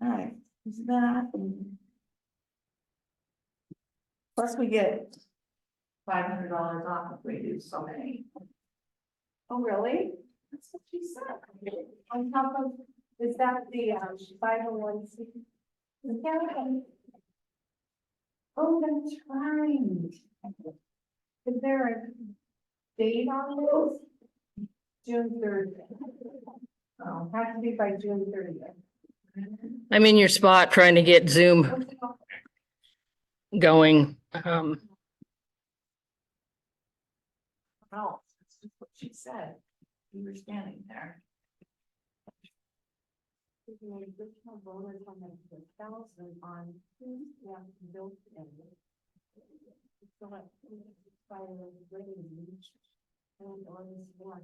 All right, is that? Plus we get $500 off if we do so many. Oh, really? That's what she said. On top of, is that the 501c? Oh, that's right. Is there a date on this? June 3rd. Oh, has to be by June 30th. I'm in your spot trying to get Zoom going. No, that's just what she said. You were standing there. The original voters on the 1,000 on Tuesday, built in. So like, by the range, and on this one,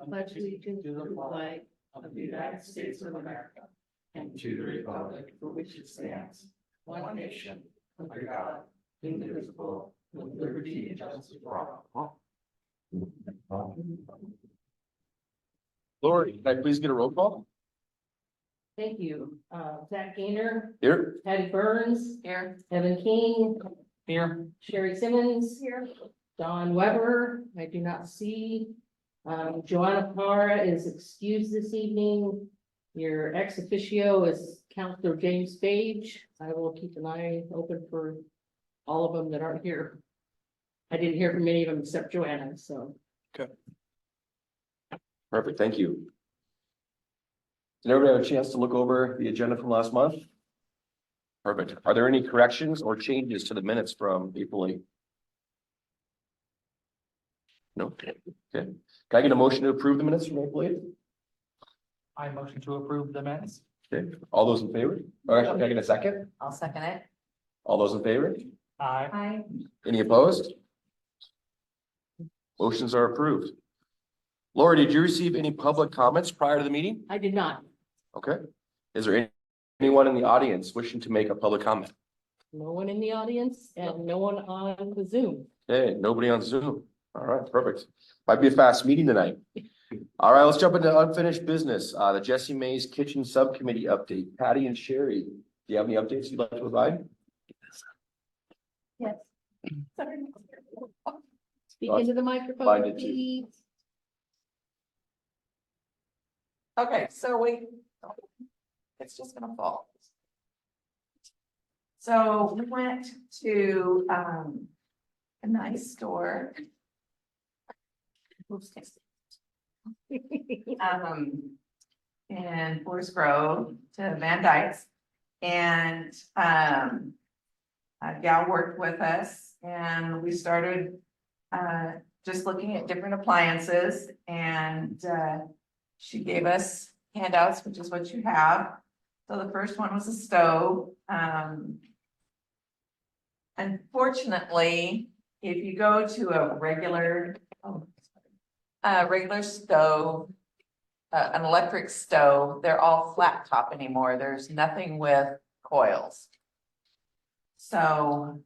Pledge allegiance to the flag of the United States of America and to the republic for which it stands, one nation, under God, indivisible, with liberty and justice for all. Lori, can I please get a roll call? Thank you. Zach Gainer, Here. Patty Burns. Here. Evan King. Here. Sherry Simmons. Here. Don Weber, I do not see. Joanna Parra is excused this evening. Your ex officio is Counselor James Page. I will keep an eye open for all of them that aren't here. I didn't hear from any of them except Joanna, so. Perfect, thank you. Did everybody have a chance to look over the agenda from last month? Perfect. Are there any corrections or changes to the minutes from April 8th? No? Okay. Can I get a motion to approve the minutes from April 8th? I motion to approve the minutes. Okay, all those in favor? Or actually, can I get a second? I'll second it. All those in favor? Aye. Hi. Any opposed? Motions are approved. Laura, did you receive any public comments prior to the meeting? I did not. Okay. Is there anyone in the audience wishing to make a public comment? No one in the audience and no one on the Zoom. Okay, nobody on Zoom. All right, perfect. Might be a fast meeting tonight. All right, let's jump into unfinished business. The Jesse Mays Kitchen Subcommittee update. Patty and Sherry, do you have any updates you'd like to provide? Yes. Speak Find into the it microphone, too. please. Okay, so it's just gonna fall. So we went to a nice store. In Forest Grove to Van Dyke's. And a gal worked with us and we started just looking at different appliances and she gave us handouts, which is what you have. So the first one was a stove. Unfortunately, if you go to a regular stove, an electric stove, they're all flat top anymore. There's nothing with coils. So,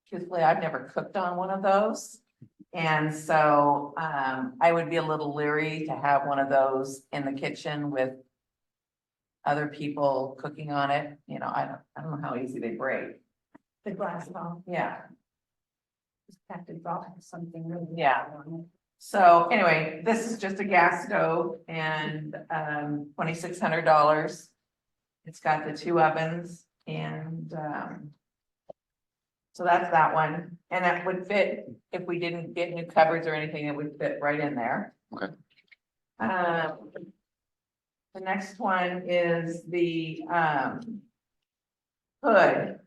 truthfully, I've never cooked on one of those. And so, I would be a little leery to have one of those in the kitchen with other people cooking on it. You know, I don't know how easy they break. The glass off. Yeah. Just have to drop something really. Yeah. So anyway, this is just a gas stove and $2,600. It's got the 2 ovens and so that's that one. And that would fit if we didn't get new cupboards or anything, it would fit right in there. Okay. The next one is the hood.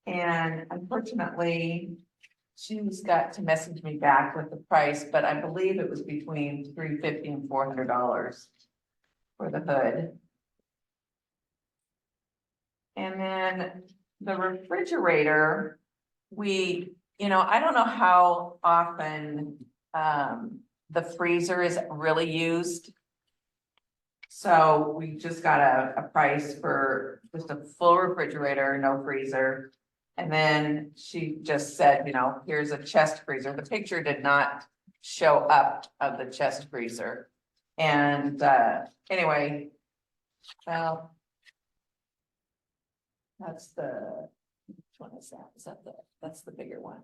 And unfortunately, she's got to message me back with the price, but I believe it was between $350 and $400 for the hood. And then the refrigerator, I don't know how often the freezer is really used. So we just got a price for just a full refrigerator, no freezer. And then she just said, you know, here's a chest freezer. The picture did not show up of the chest freezer. And anyway, well. That's the, which one is that? Is that that's the bigger one?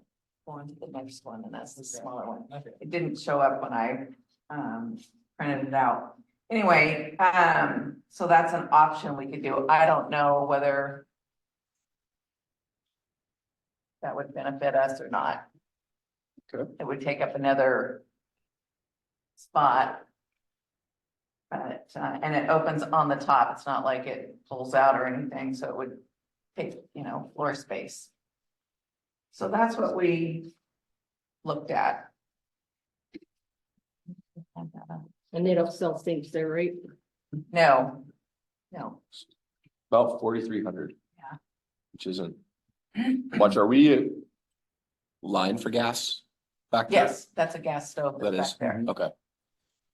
Going to the next one, and that's the smaller one. Okay. It didn't show up when I printed it out. Anyway, so that's an option we could do. I don't know whether that would benefit us or not. Okay. It would take up another spot. But, and it opens on the top. It's not like it pulls out or anything, so it would take, you know, floor space. So that's what we looked at. And they don't sell things there, right? No, no. About 4,300. Yeah. Which isn't much. Are we lined for gas back there? Yes, that's a gas stove That that's is, back there. okay.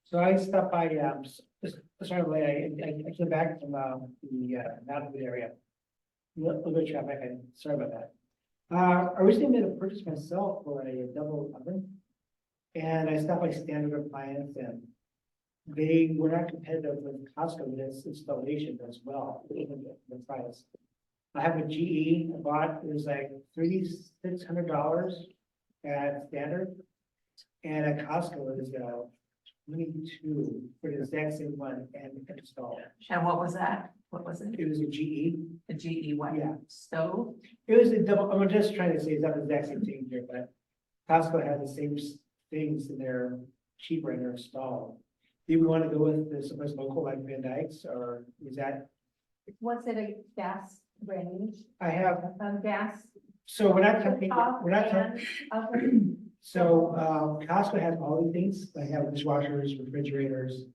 So I stopped by, sort of late, I came back from, the, Mountain View area. Little bit of traffic, I'm sorry about that. I recently made a purchase myself for a double oven. And I stopped by Standard Appliance and they were not competitive with Costco with its installation as well, even the price. I have a GE, I bought, it was like $3,600 at Standard. And at Costco, it is, 22 for the exact same one and installed. And what was that? What was it? It was a GE. A GE what? Yeah. Stove? It was a double, I'm just trying to say it's not the exact same thing here, but Costco had the same things in their cheaper and they're installed. Do we want to go with the someplace local like Van Dyke's or is that, Was it a gas range, I have, gas? so we're not talking, we're not talking. Oven? So, Costco has all these things, they have dishwashers, refrigerators,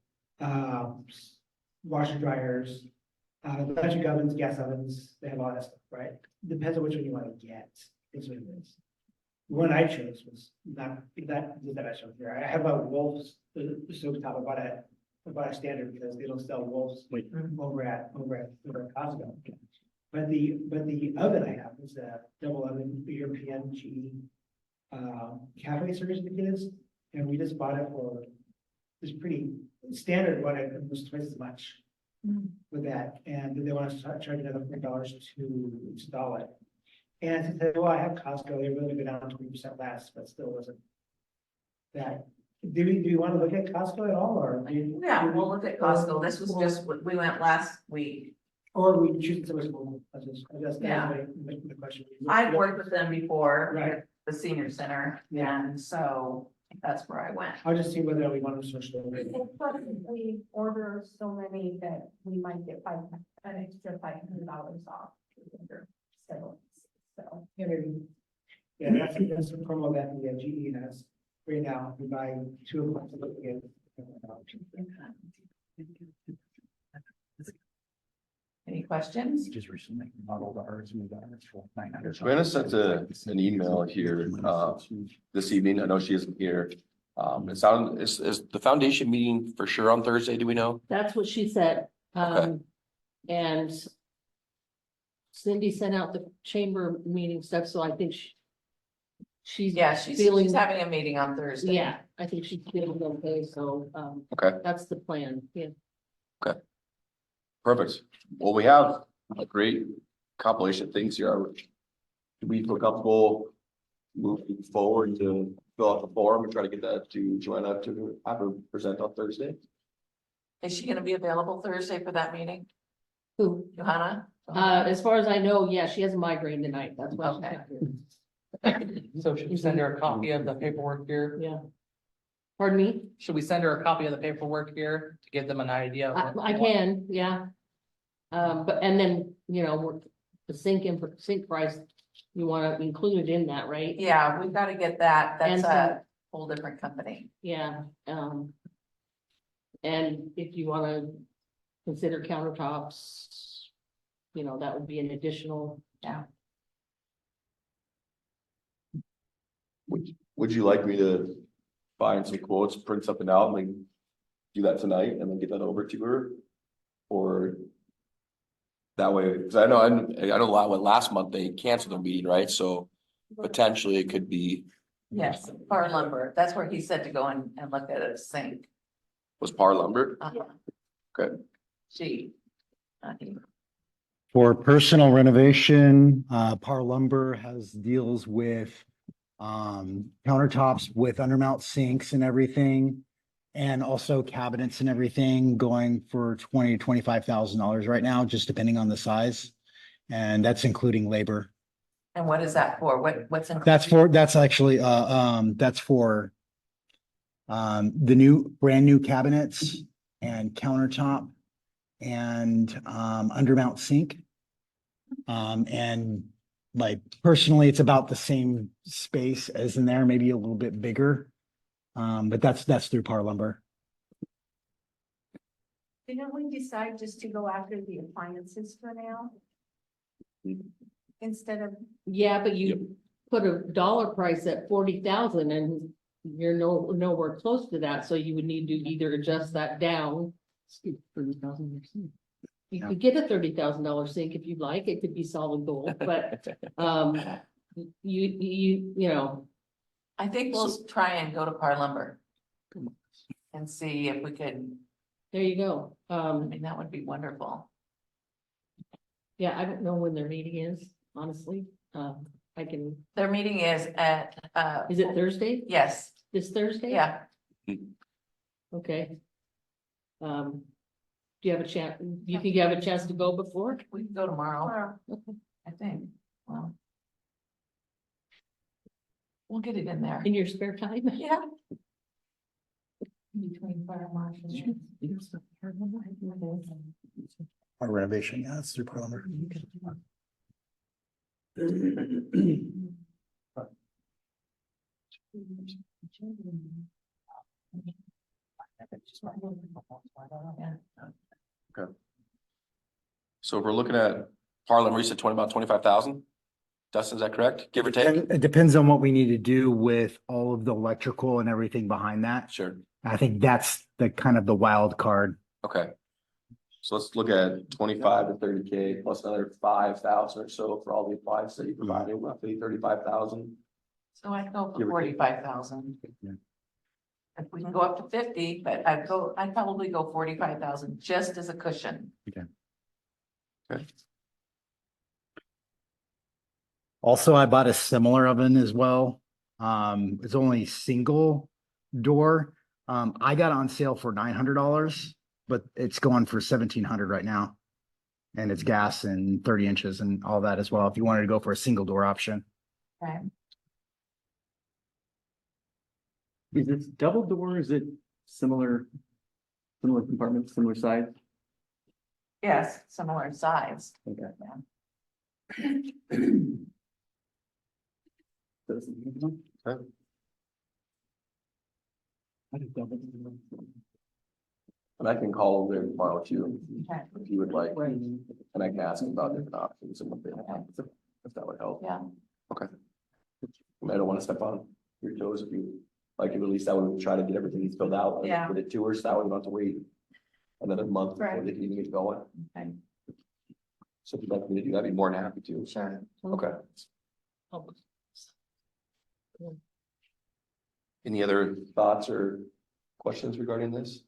washer dryers, electric ovens, gas ovens, they have all that stuff, right? Depends on which one you want to get, is what it is. The one I chose was not, that I showed here, I have a Wolf's, the stovetop, I bought a Standard because they don't sell Wolf's over at Costco. But the oven I have is a double oven, European GE. Cafe service the kids, and we just bought it for this pretty standard one, it was twice as much with that, and then they want to start charging another $4 to install it. And I said, well, I have Costco, they really go down 20% less, but still wasn't that. Do we want to look at Costco at all, or? Yeah, we'll look at Costco. This was just, we went last week. Or we choose some school, I just, Yeah. the question. I've worked with them before. Right. The senior center, Yeah. and so that's where I went. I'll just see whether we want to search. And plus, we order so many that we might get an extra $500 off. So. Yeah, maybe. Yeah, that's the promo that the GE has. Right now, we buy 2 of them to look at. Any questions? Just recently modeled ours, we got ours for 900. Joanna sent an email here, this evening. I know she isn't here. Is the foundation meeting for sure on Thursday? Do we know? That's what she said. Okay. And Cindy sent out the chamber meeting stuff, so I think she's Yeah, she's feeling, having a meeting on Thursday. yeah, I think she's feeling okay, so, Okay. that's the plan, yeah. Perfect. Well, we have a great compilation of things here. Do we feel comfortable moving forward to fill out the form and try to get that to Joanna to have her present on Thursday? Is she gonna be available Thursday for that meeting, Who, Johanna? as far as I know, yeah, she has a migraine tonight, that's why she's not here. So should we send her a copy of the paperwork here? Yeah. Pardon me? Should we send her a copy of the paperwork here to give them an idea? of what I they want? can, yeah. But, and then, you know, the sink price, you wanna include it in that, right? Yeah, we've gotta get that. That's And a whole different company. Yeah, and if you wanna consider countertops, you know, that would be an additional. Yeah. Would you like me to find some quotes, print something out and then do that tonight and then get that over to her? Or That way, because I know last month they canceled their meeting, right? So potentially it could be, Yes, Par Lumber. That's where he said to go and look at a sink. was Par Lumber? Uh-huh. Okay. Gee. not he. For personal renovation, Par Lumber has deals with countertops with undermount sinks and everything. And also cabinets and everything going for $20,000 to $25,000 right now, just depending on the size. And that's including labor. And what is that for? What's in? That's actually, that's for the brand new cabinets and countertop and undermount sink. And like personally, it's about the same space as in there, maybe a little bit bigger. But that's through Par Lumber. Didn't we decide just to go after the appliances for now? Instead of, Yeah, but you put a dollar price at 40,000 and you're nowhere close to that, so you would need to either adjust that down. You could get a $30,000 sink if you'd like, it could be solid gold, but, you know, I think we'll try and go to Par Lumber. And see if we could, there you go. I mean, that would be wonderful. Yeah, I don't know when their meeting is, honestly, I can, Their meeting is at, is it Thursday, yes, this Thursday? yeah, Okay. Do you have a chance, you think you have a chance to go before? we can go tomorrow, I think, well. We'll get it in there. In your spare time? Yeah. between fire marshal. Our renovation, yeah, that's through Par Lumber. So if we're looking at Par Lumber, you said about 25,000? Dustin, is that correct? Give or take? And it depends on what we need to do with all of the electrical and everything behind that. Sure. I think that's the kind of the wild card. Okay. So let's look at 25 to 30K plus another 5,000 or so for all the appliances that you provided, roughly 35,000. So I'd go Give for or take. 45,000. Yeah. If we can go up to 50, but I'd probably go 45,000 just as a cushion. Also, I bought a similar oven as well. It's only single door. I got it on sale for $900, but it's going for $1,700 right now. And it's gas and 30 inches and all that as well, if you wanted to go for a single door option. Okay. Is it double door? Is it similar compartments, similar size? Yes, similar size. Okay. Yeah. Okay. And I can call them there tomorrow too, Okay. if you would like, and I can ask them about different options and what they have, if that would help. Yeah. I don't want to step on your toes if you, like, at least I would try to get everything filled out. Yeah. Get it to her, so that way we don't have to wait another month before Right. they can even get going. Okay. So if you'd like me to do, that, I'd be more than happy to. Sure. Okay. Any other thoughts or questions regarding this?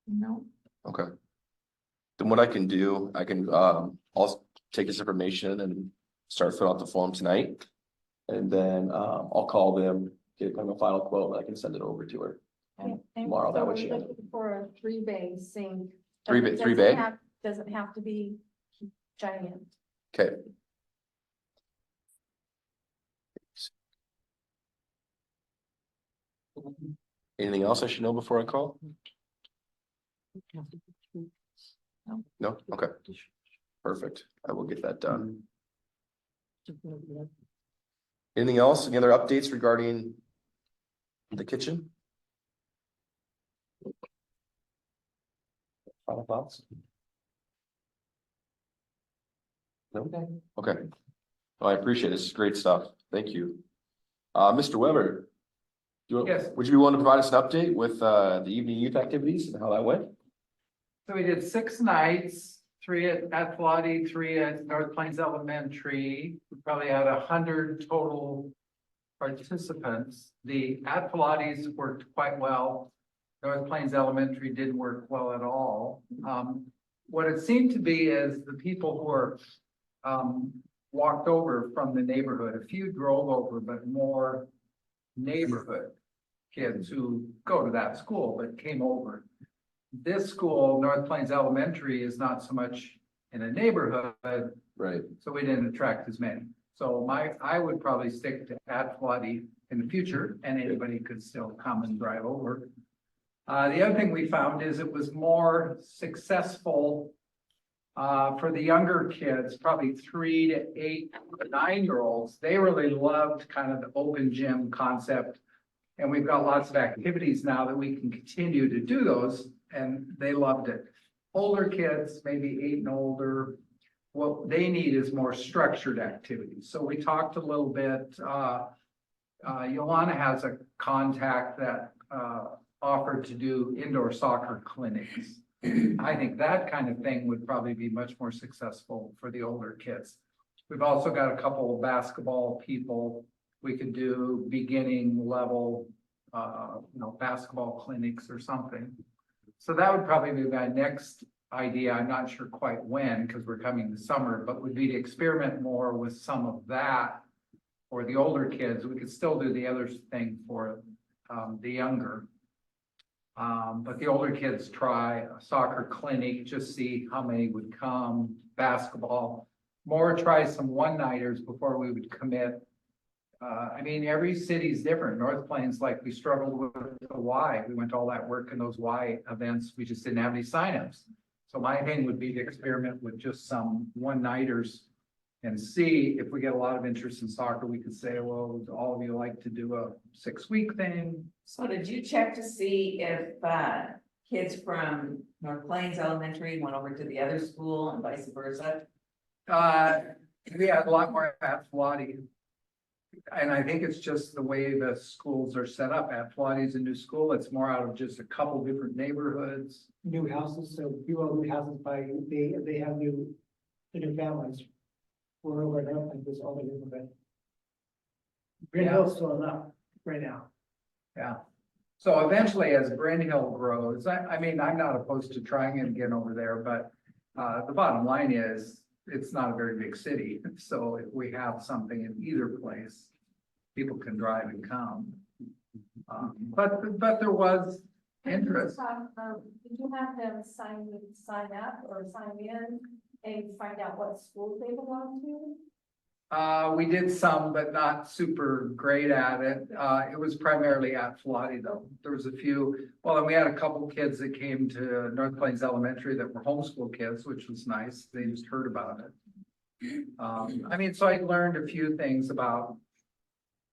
No. Okay. Then what I can do, I can, I'll take this information and start filling out the form tonight. And then, I'll call them, get kind of a final quote, and I can send it over to her. Tomorrow, that way she has it. For a 3-bay sink. Three Doesn't bay? Doesn't have to be giant. Okay. Anything else I should know before I call? No? Okay, perfect. I will get that done. Anything else? Any other updates regarding the kitchen? Final thoughts? No? Okay. Well, I appreciate it. This is great stuff. Thank you. Mr. Weber. Yes. Would you be willing to provide us an update with the evening youth activities and how that went? So we did 6 nights, 3 at Flotty, 3 at North Plains Elementary. We probably had 100 total participants. The at Pilates worked quite well. North Plains Elementary didn't work well at all. What it seemed to be is the people who are walked over from the neighborhood, a few drove over, but more neighborhood kids who go to that school but came over. This school, North Plains Elementary, is not so much in a neighborhood, Right. so we didn't attract as many. So I would probably stick to at Floody in the future, and anybody could still come and drive over. The other thing we found is it was more successful for the younger kids, probably 3 to 8, 9-year-olds. They really loved kind of the open gym concept. And we've got lots of activities now that we can continue to do those, and they loved it. Older kids, maybe 8 and older, what they need is more structured activities. So we talked a little bit, Yolanda has a contact that offered to do indoor soccer clinics. I think that kind of thing would probably be much more successful for the older kids. We've also got a couple of basketball people. We could do beginning level, basketball clinics or something. So that would probably be my next idea. I'm not sure quite when, because we're coming to summer, but would be to experiment more with some of that for the older kids. We could still do the other thing for the younger. But the older kids try a soccer clinic, just see how many would come, basketball, more try some one-nighters before we would commit. I mean, every city's different. North Plains, like we struggled with the Y. We went to all that work in those Y events. We just didn't have any signups. So my thing would be to experiment with just some one-nighters and see if we get a lot of interest in soccer. We could say, well, would all of you like to do a 6-week thing? So did you check to see if kids from North Plains Elementary went over to the other school and vice versa? We had a lot more at Flotty. And I think it's just the way the schools are set up. At Flotty's a new school. It's more out of just a couple different neighborhoods. New houses, so people own new houses by, they have new families. We're over there, like this all the neighborhood. Green Hill's still enough right now. Yeah. So eventually, as Bryn Hill grows, I mean, I'm not opposed to trying it again over there, but the bottom line is it's not a very big city. So if we have something in either place, people can drive and come. But there was interest. Did you have them sign up or sign in and find out what schools they belong to? We did some, but not super great at it. It was primarily at Flotty though. There was a few, well, and we had a couple kids that came to North Plains Elementary that were homeschool kids, which was nice. They just heard about it. I mean, so I learned a few things about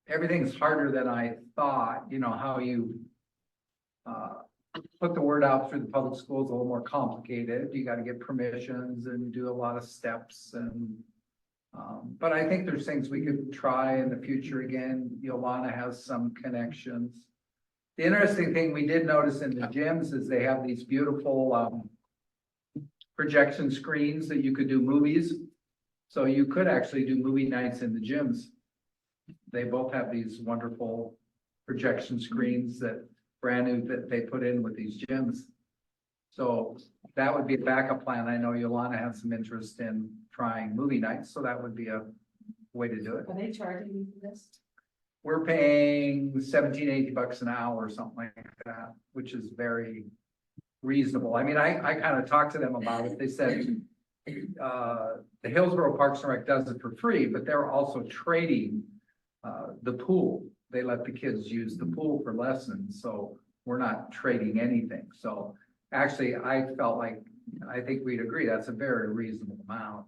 everything's harder than I thought, how you put the word out through the public schools, a little more complicated. You got to get permissions and do a lot of steps and but I think there's things we could try in the future again. Yolanda has some connections. The interesting thing we did notice in the gyms is they have these beautiful projection screens that you could do movies. So you could actually do movie nights in the gyms. They both have these wonderful projection screens that brand new that they put in with these gyms. So that would be a backup plan. I know Yolanda has some interest in trying movie nights, so that would be a way to do it. Are they charging you for this? We're paying $17-$80 an hour or something like that, which is very reasonable. I mean, I kind of talked to them about it. They said the Hillsborough Parks and Rec does it for free, but they're also trading the pool. They let the kids use the pool for lessons, so we're not trading anything. So actually, I felt like, I think we'd agree, that's a very reasonable amount.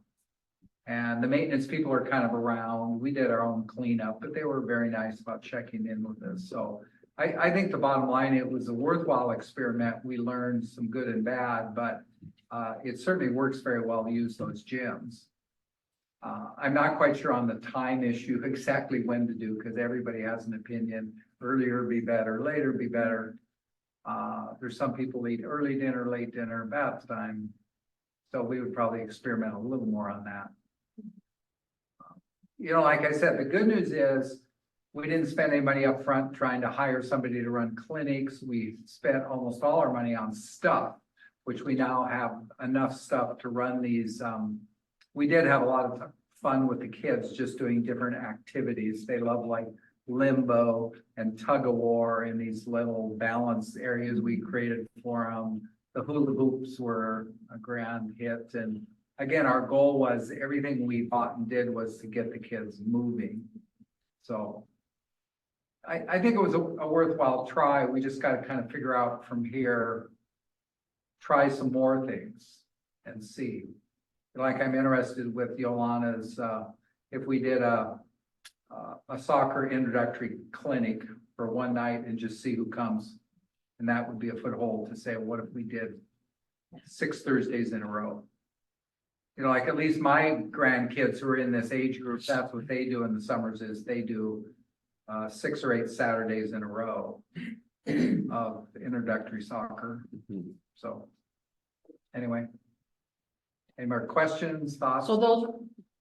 And the maintenance people are kind of around. We did our own cleanup, but they were very nice about checking in with us. So I think the bottom line, it was a worthwhile experiment. We learned some good and bad, but it certainly works very well to use those gyms. I'm not quite sure on the time issue exactly when to do, because everybody has an opinion. Earlier be better, later be better. There's some people eat early dinner, late dinner, bath time. So we would probably experiment a little more on that. You know, like I said, the good news is we didn't spend any money up front trying to hire somebody to run clinics. We spent almost all our money on stuff, which we now have enough stuff to run these. We did have a lot of fun with the kids, just doing different activities. They love like limbo and tug of war in these little balance areas we created for them. The hula hoops were a grand hit. And again, our goal was everything we bought and did was to get the kids moving. So I think it was a worthwhile try. We just got to kind of figure out from here, try some more things and see. Like I'm interested with Yolana's, if we did a soccer introductory clinic for one night and just see who comes. And that would be a foothold to say, what if we did 6 Thursdays in a row? You know, like at least my grandkids who are in this age group, that's what they do in the summers is they do 6 or 8 Saturdays in a row of introductory soccer. So anyway, any more questions, thoughts? So those,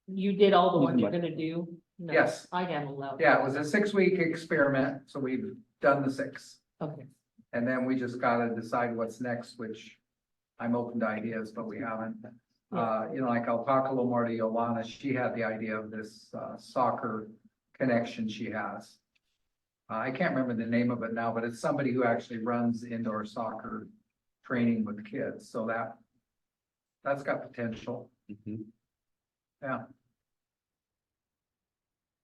you did all the ones you're gonna do? No, Yes. I haven't allowed. Yeah, it was a 6-week experiment, so we've done the 6. Okay. And then we just gotta decide what's next, which I'm open to ideas, but we haven't. You know, like I'll talk a little more to Yolana. She had the idea of this soccer connection she has. I can't remember the name of it now, but it's somebody who actually runs indoor soccer training with kids. So that's got potential. Yeah.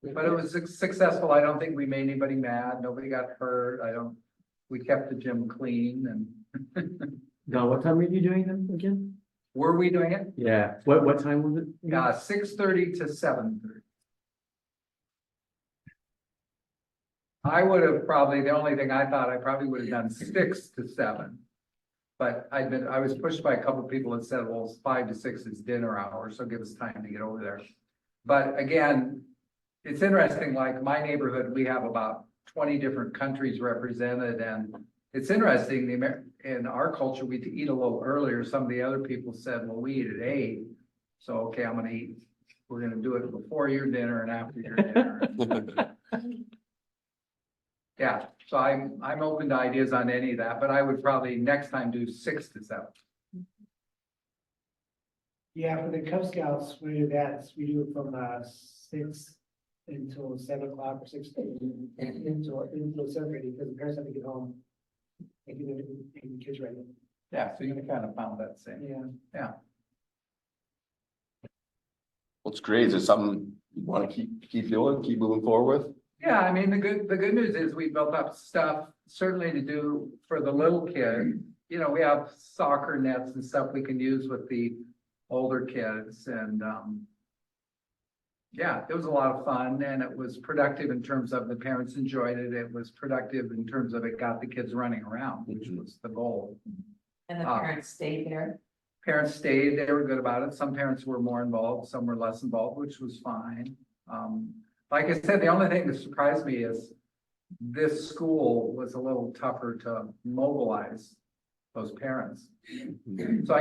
But it was successful. I don't think we made anybody mad. Nobody got hurt. We kept the gym clean and Don, what time were you doing them again? were we doing it? Yeah, what time was it? Yeah, 6:30 to 7:30. I would have probably, the only thing I thought I probably would have done 6 to 7. But I was pushed by a couple of people that said, well, 5 to 6 is dinner hour, so give us time to get over there. But again, it's interesting, like my neighborhood, we have about 20 different countries represented, and it's interesting, in our culture, we eat a little earlier. Some of the other people said, well, we eat at 8. So, okay, we're gonna do it before your dinner and after your dinner. Yeah, so I'm open to ideas on any of that, but I would probably next time do 6 to 7. Yeah, for the Cub Scouts, we do that, we do it from 6 until 7 o'clock or 6 until 7:30, because the parents have to get home. And get the kids ready. Yeah, so you kind of found that same. Yeah. Well, it's great. Is it something you want to keep doing, keep moving forward with? Yeah, I mean, the good news is we built up stuff certainly to do for the little kid. You know, we have soccer nets and stuff we can use with the older kids and, yeah, it was a lot of fun and it was productive in terms of the parents enjoyed it. It was productive in terms of it got the kids running around, which was the goal. And the parents stayed there. Parents stayed, they were good about it. Some parents were more involved, some were less involved, which was fine. Like I said, the only thing that surprised me is this school was a little tougher to mobilize those parents. So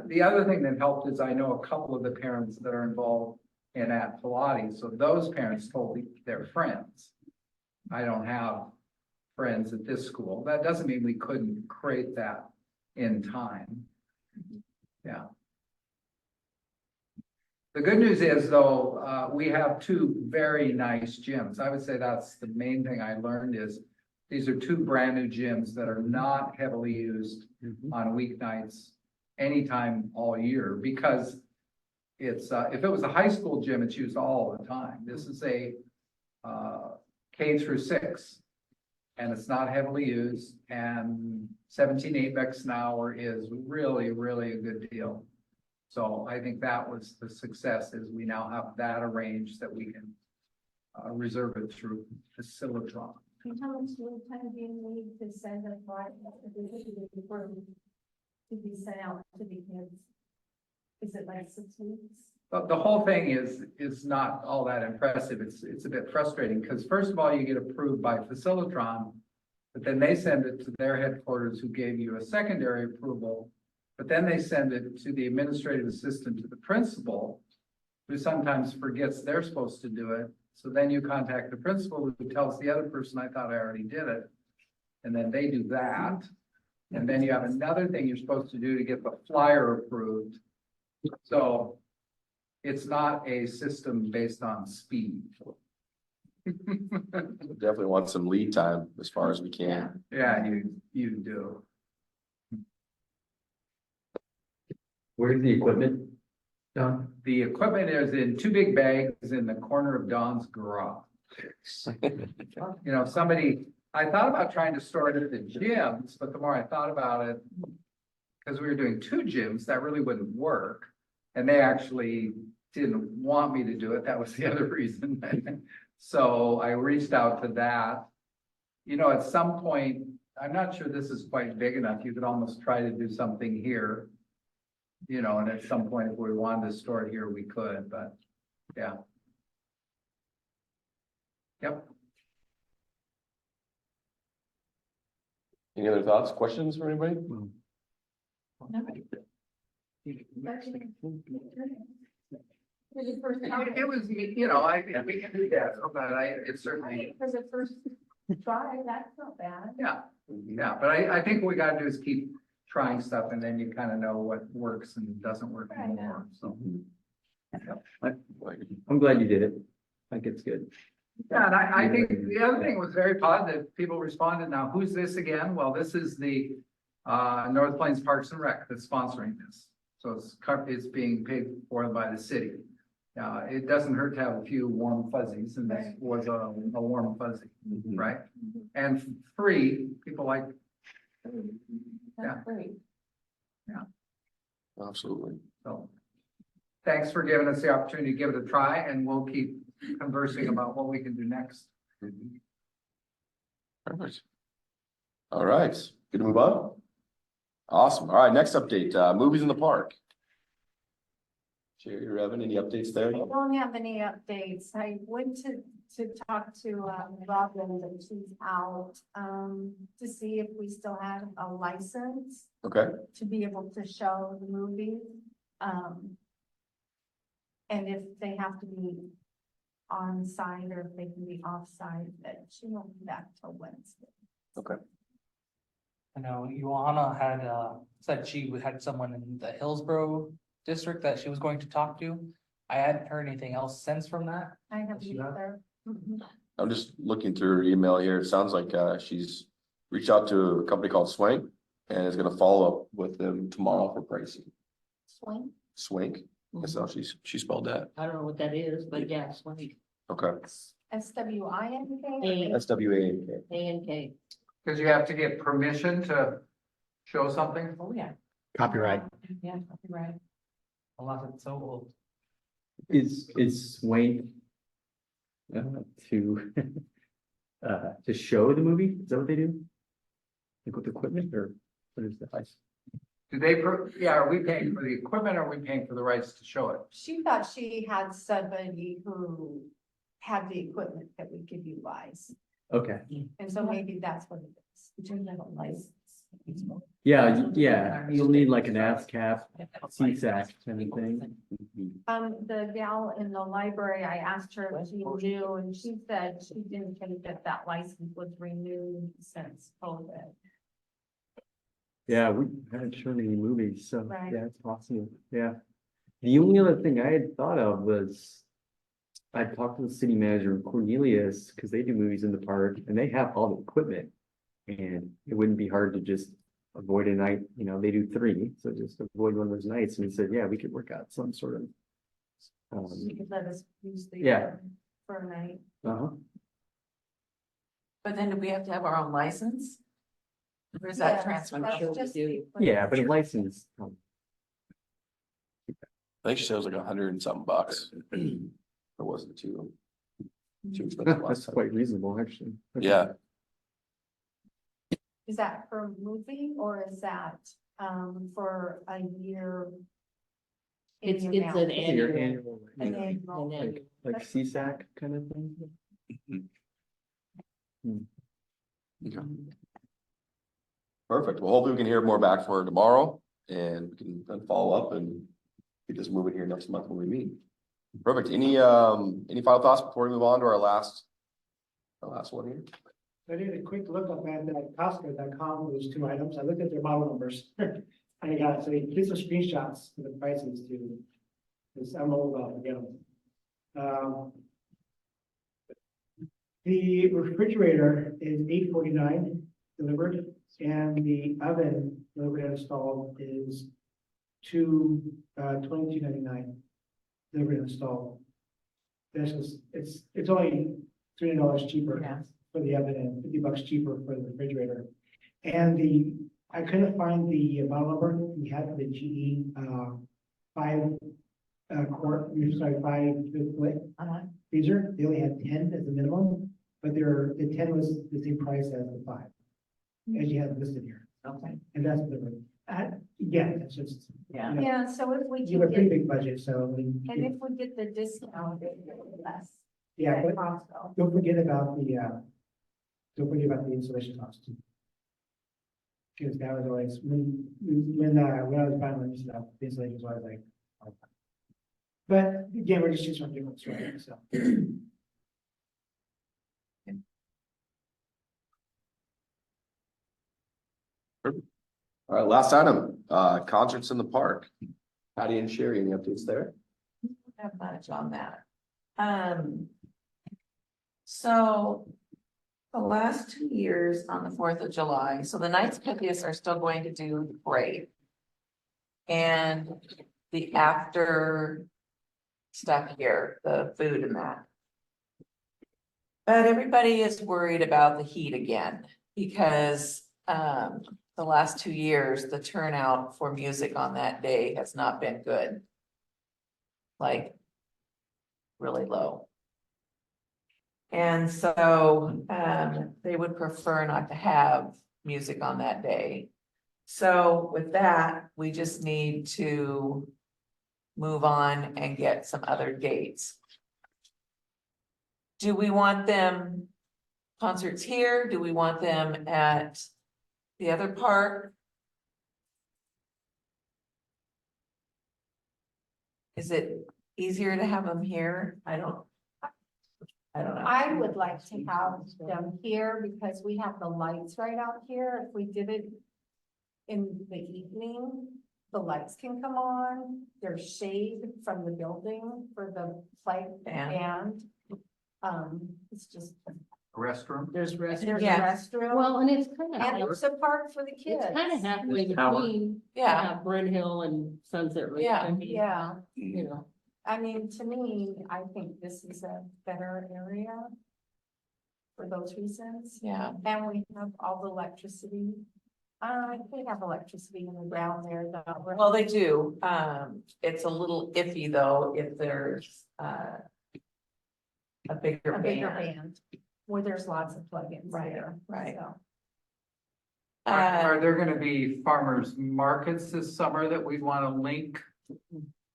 the other thing that helped is I know a couple of the parents that are involved in at Pilates. So those parents told their friends. I don't have friends at this school. That doesn't mean we couldn't create that in time. Yeah. The good news is though, we have 2 very nice gyms. I would say that's the main thing I learned is these are 2 brand new gyms that are not heavily used on weeknights anytime all year because it's, if it was a high school gym, it's used all the time. This is a K through 6 and it's not heavily used and 17 $8 an hour is really, really a good deal. So I think that was the success is we now have that arranged that we can reserve it through Facilitron. And how much lead time do you need to send a flight to be sent out to the kids? Is it like 6 weeks? But the whole thing is not all that impressive. It's a bit frustrating because first of all, you get approved by Facilitron, but then they send it to their headquarters who gave you a secondary approval But then they send it to the administrative assistant to the principal, who sometimes forgets they're supposed to do it. So then you contact the principal who tells the other person, I thought I already did it. And then they do that. And then you have another thing you're supposed to do to get the flyer approved. So it's not a system based on speed. Definitely want some lead time as far as we can. Yeah, you do. Where's the equipment? Don? The equipment is in two big bags in the corner of Don's garage. You know, I thought about trying to store it at the gyms, but the more I thought about it, because we were doing two gyms, that really wouldn't work. And they actually didn't want me to do it. That was the other reason. So I reached out to that. You know, at some point, I'm not sure this is quite big enough. You could almost try to do something here. You know, and at some point, if we wanted to store it here, we could, but yeah. Yep. Any other thoughts, questions from anybody? It was, you know, we can do that, but it's certainly, For the first try, that's not bad. yeah, but I think what we gotta do is keep trying stuff and then you kind of know what works and doesn't work Right. anymore, so. I'm glad you did it. I think it's good. Yeah, and I think the other thing was very positive. People responded. Now, who's this again? Well, this is the North Plains Parks and Rec that's sponsoring this. So it's being paid for by the city. It doesn't hurt to have a few warm fuzzies, and this was a warm fuzzy, right? And free, people like, Yeah. That's great. Absolutely. so. Thanks for giving us the opportunity to give it a try, and we'll keep conversing about what we can do next. Perfect. All right, good to move on. Awesome. All right, next update, movies in the park. Jerry or Evan, any updates there? I don't have any updates. I went to talk to Robin, and she's out, to see if we still have a license Okay, to be able to show the movie. And if they have to be on site or if they can be off site, that she won't be back till Wednesday. I know Ioana had said she had someone in the Hillsborough district that she was going to talk to. I hadn't heard anything else since from that. I have She have? either. Mhm. I'm just looking through her email here. It sounds like she's reached out to a company called Swank and is gonna follow up with them tomorrow for pricing. Swing. Swank, that's how she spelled that. I don't know what that is, but yeah, it's like Okay, SWINK. SWANK. A&K. Because you have to get permission to show something. Oh, yeah. Copyright. Yeah, right. A lot of it's so old. Is Swain to to show the movie? Is that what they do? Like with equipment or what is that? Do they, are we paying for the equipment or are we paying for the rights to show it? She thought she had somebody who had the equipment that we could utilize. Okay, And so maybe that's what it is. We don't have a license. yeah, you'll need like an ASCAP, CSAC kind of thing. The gal in the library, I asked her if she knew, and she said she didn't think that license was renewed since COVID. Yeah, we haven't shown any movies, so Right. yeah, it's possible, yeah. The only other thing I had thought of was I talked to the city manager Cornelius, because they do movies in the park and they have all the equipment. And it wouldn't be hard to just avoid a night, you know, they do 3, so just avoid one of those nights. And he said, yeah, we could work out some sort of. She could let us use the. Yeah. equipment For a night. Uh-huh. But then do we have to have our own license? Or is that Yes, transfer? that's Sure we just do. the equipment. Yeah, but a license. I think she said it was like $100 and something bucks. It wasn't too expensive last That's time. quite reasonable, actually. Okay. Yeah, Is that for movie or is that, for a year? in It's the an amount? It's your annual. annual, An yeah, annual. And then- like CSAC kind of thing. okay. Perfect. Well, hopefully we can hear more back for her tomorrow. And we can then follow up and get this moving here next month when we meet. Perfect. Any final thoughts before we move on to our last one here? I did a quick look up at Costco.com, those two items. I looked at their model numbers. I got, so here's some screenshots for the prices too. Because I'm old about them. The refrigerator is $849 delivered, and the oven delivered and installed is $22.99 delivered and installed. That's just, it's only $300 cheaper Yeah. for the oven and $50 cheaper for the refrigerator. And I couldn't find the model number we had for the GE 5 split freezer. They only had 10 as the minimum, but the 10 was the same price as the 5, as you have listed here. Okay, And that's the, again, it's just, yeah. Yeah, so if we you have can a pretty get, big budget, so. and if we get the discount, it'll be less. Yeah, at but Costco. don't forget about the installation cost. Because that was always, when I was buying this stuff, the installation was always like. But again, we're just choosing from different stores, so. All right, last item, concerts in the park. Patty and Sherry, any updates there? Have much on that. So the last 2 years on the 4th of July, so the Knights of Pythias are still going to do the parade. And the after stuff here, the food and that. But everybody is worried about the heat again, because the last 2 years, the turnout for music on that day has not been good. Like, really low. And so, they would prefer not to have music on that day. So with that, we just need to move on and get some other dates. Do we want them concerts here? Do we want them at the other park? Is it easier to have them here? I don't know. I would like to have them here because we have the lights right out here. If we did it in the evening, the lights can come on. There's shade from the building for the play band. It's just, Restroom. There's there's a Yeah. restroom. Well, and it's kind And of, it's a park for the kids. it's kind of halfway Tower. between, Yeah, Bryn Hill and Sunset Ridge. Yeah. I mean, Yeah, you know, I mean, to me, I think this is a better area for those reasons. yeah. And we have all the electricity. They have electricity in the ground there, though. Well, they do. It's a little iffy though, if there's a bigger A bigger band. band, where there's lots of plugins Right, there. right. so. Are there gonna be farmers markets this summer that we'd wanna link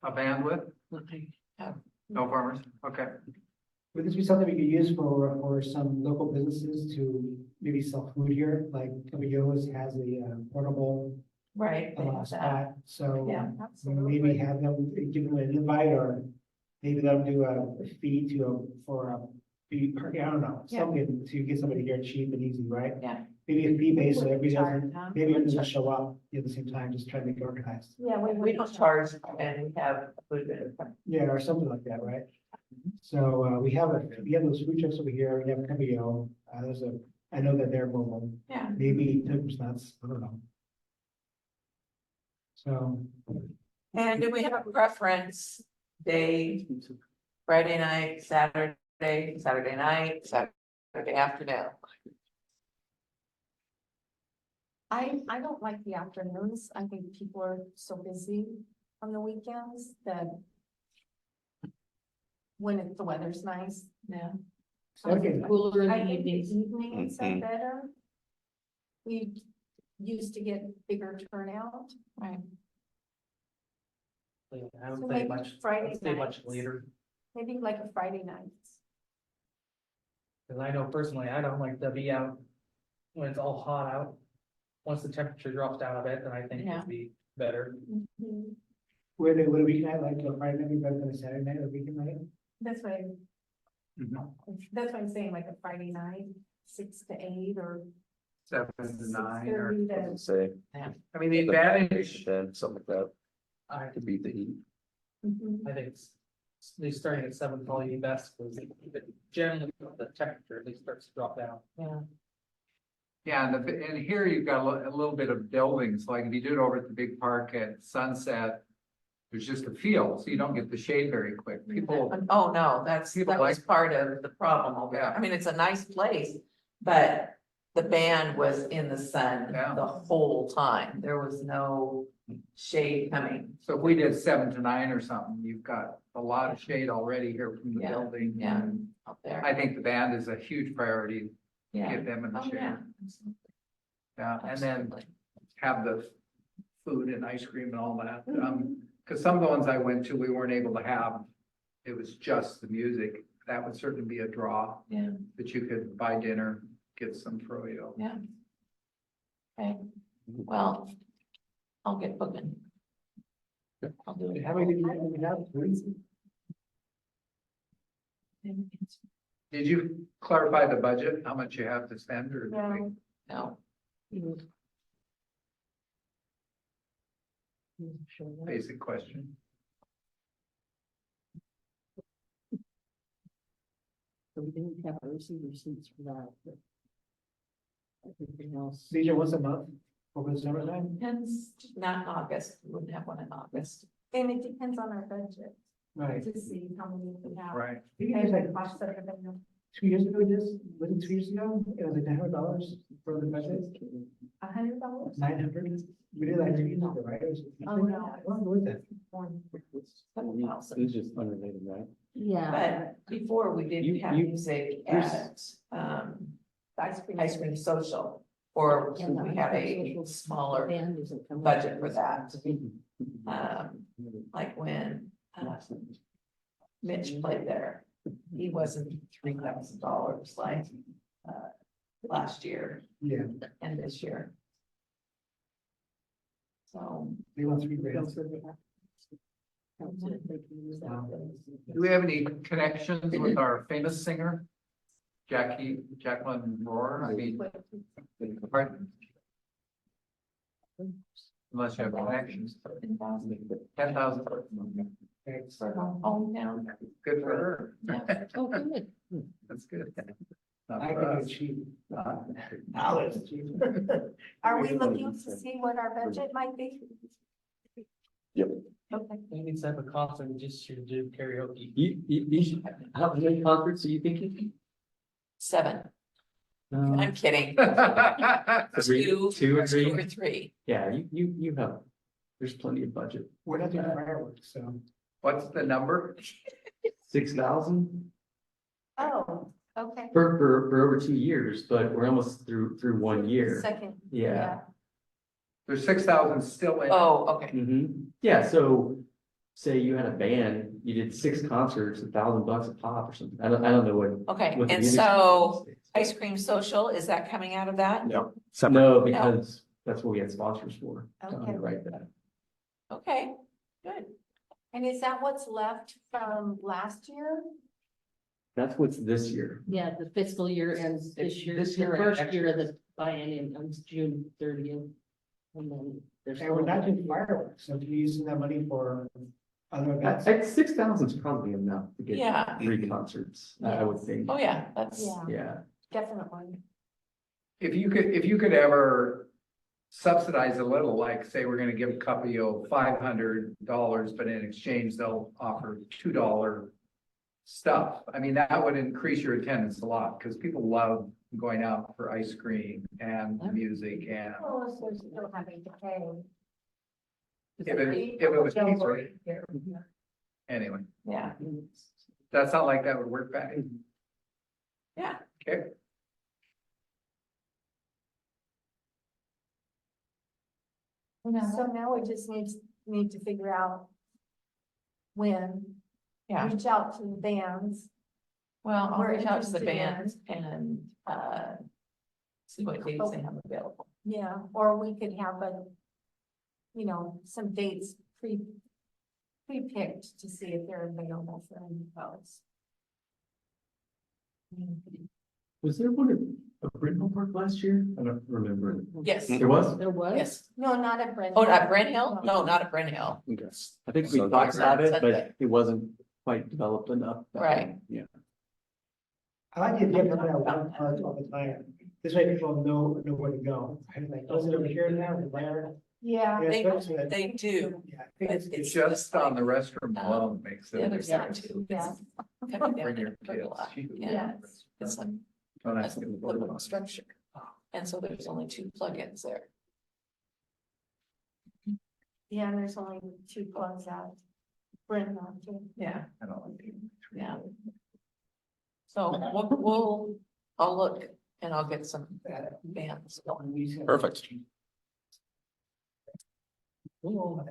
a band with? No farmers, okay. Would this be something we could use for some local businesses to maybe sell food here? Like Caballos has a portable Right. they have that. spot, so. Yeah, Absolutely. Maybe have them, give them an invite, or maybe they'll do a fee for a fee, I don't know, Yeah. something to get somebody here cheap and easy, right? Yeah. Maybe a fee based, so everybody Charge doesn't, them. maybe everybody doesn't show up at the same time, just trying to get organized. Yeah, We don't charge and we have food. vendor. Yeah, or something like that, right? So, we have those food trucks over here, we have Caballo, I know that they're mobile, Yeah, maybe Timbers Nuts, I don't know. So, and do we have a preference day, Friday night, Saturday night, Saturday afternoon? I don't like the afternoons. I think people are so busy on the weekends that when the weather's nice. Yeah. okay, cooler in I the think the evenings. evenings are Mhm. better. We used to get bigger turnout. Right. I So would say maybe much, Friday I'd say much nights. later, Maybe like a Friday night. because I know personally, I don't like to be out when it's all hot out. Once the temperature drops down a bit, then I think Yeah. it'd be better. Where they, what a weeknight, like a Friday night, better than a Saturday night or weekend night? That's why, Mhm. that's why I'm saying like a Friday night, 6 to 8 or. 7 to 9, or, 6:30 to- Doesn't say. I mean, the advantage, 10, something like that, I, to beat the heat. Mhm. I think it's, they starting at 7 probably best, because generally the temperature at least starts to drop down. Yeah. yeah, and here you've got a little bit of buildings, like if you do it over at the big park at Sunset, there's just a field, so you don't get the shade very quick. People, Oh, no, People that was like- part of the problem over there. Yeah. I mean, it's a nice place, but the band was in the sun Yeah. the whole time. There was no shade coming. so if we did 7 to 9 or something, you've got a lot of shade already here from the Yeah, building. yeah. Up there. I think the band is a huge priority, Yeah. get them in the Oh, shade. yeah. Yeah, and then Absolutely. have the food and ice cream and all that. Cause some of the ones I went to, we weren't able to have, it was just the music. That would certainly be a draw, Yeah, that you could buy dinner, get some froyo. yeah. Okay, well, I'll get booking. I'll do it. How many do we have? Did you clarify the budget, how much you have to spend, or? No. No, Basic question. So we didn't have our receipts for that, but. Everything else. DJ once a month over the summertime? depends, not in August, we wouldn't have one in August. And it depends on our budget Right. to see how many we have. Right. I think it was like 2 years ago, just, was it 2 years ago? It was like $900 for the budget, $100? 900. We did like 2 years ago, right? It was. Oh, no. What was that? It's just unrelated, right? Yeah. But before, we did You- have you- music there's- at, Ice Cream Social, or And the we have ice cream a social smaller band isn't coming. budget for that. Like when, Mitch played there, he wasn't $3,000 like, last year Yeah, and this year. So, they want 3 grand. Do we have any connections with our famous singer? Jacqueline Rohr, I mean, pardon? Unless you have connections, 10,000. for the hometown, Good for her. yeah. Oh, good. That's good. Not I for can us. get cheap. Now it's cheap. Are we looking to see what our budget might be? Yep. Okay. We need to have a concert just to do karaoke. You should, how many concerts are you thinking? 7, Um, I'm kidding. Three, two or three? 2 or 3. Yeah, you have, there's plenty of budget. We're not doing fireworks, so. What's the number? 6,000 Oh, okay. for over 2 years, but we're almost through 1 year. Second. Yeah. There's 6,000 still in. Oh, okay, Yeah, so say you had a band, you did 6 concerts, $1,000 a pop or something. I don't know what. okay, what the and music- so Ice Cream Social, is that coming out of that? No. No, because that's what we had sponsors for. to Okay. underwrite that. Okay, good. And is that what's left from last year? That's what's this year. Yeah, the fiscal year ends this year, This the year and first next year of the biennium ends June 30th. And then there's. And we're not doing fireworks, so if you're using that money for other events. 6,000 is probably enough to get Yeah. 3 concerts, I would think. Oh, yeah, that's, Yeah, Yeah. definitely. If you could ever subsidize a little, like say we're gonna give Capio $500, but in exchange they'll offer $2 stuff. I mean, that would increase your attendance a lot, because people love going out for ice cream and music and Well, if they're still having to pay. if it was cheaper. Anyway, yeah, that sound like that would work back. yeah. Okay, So now we just need to figure out when, Yeah, reach out to the bands. well, I'll We're reach out to the interested in- band and, see what dates they have available. Yeah, or we could have you know, some dates pre-picked to see if they're available for any votes. Was there one at Brittenell Park last year? I don't remember. Yes, There was? There was? yes. No, not at Brent. Oh, at Brent Hill? No, not at Brent Hill. Okay. I think we So talked about it, Sunday. but it wasn't quite developed enough. Right. Yeah. I like the idea of that one part all the time. This way people know where to go. I'm like, oh, is it over here now, or there? Yeah. Yeah, They, especially that- they do. Yeah, I think it's, It's Just on the like, restroom alone makes it. The other side too. Yeah. It's coming down Bring your there pretty kids. lot. You- Yeah, it's like Don't a ask them to little vote. structure. And so there's only 2 plugins there. Yeah, and there's only 2 plugs out. Brent on too. Yeah, I don't like it. yeah. So I'll look and I'll get some bands going. Perfect. Well,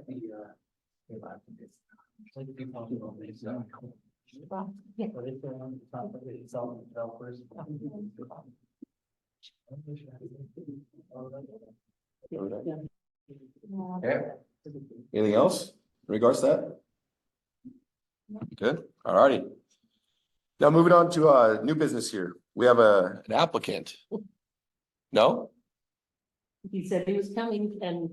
Yeah. Anything else in regards to that? Good, alrighty. Now moving on to new business here. We have an applicant. No? He said he was coming and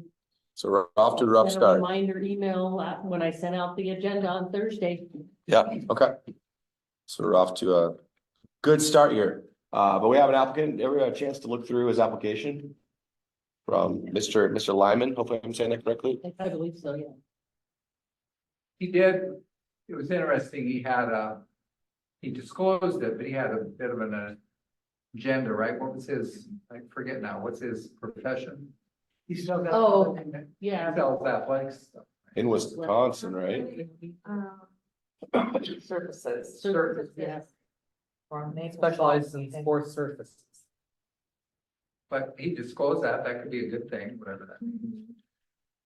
So we're off to a rough sent a start. reminder email when I sent out the agenda on Thursday. Yeah, okay. So we're off to a good start here. But we have an applicant. Everyone had a chance to look through his application from Mr. Lyman. Hopefully I'm saying that correctly. I believe so, yeah. He did, it was interesting, he disclosed it, but he had a bit of an agenda, right? What was his, I forget now, what's his profession? he still got. Oh. He Yeah. sells athletic stuff. In Wisconsin, right? Services. Service, yeah. Or maybe- Specializes in sports surfaces. But he disclosed that could be a good thing, whatever that.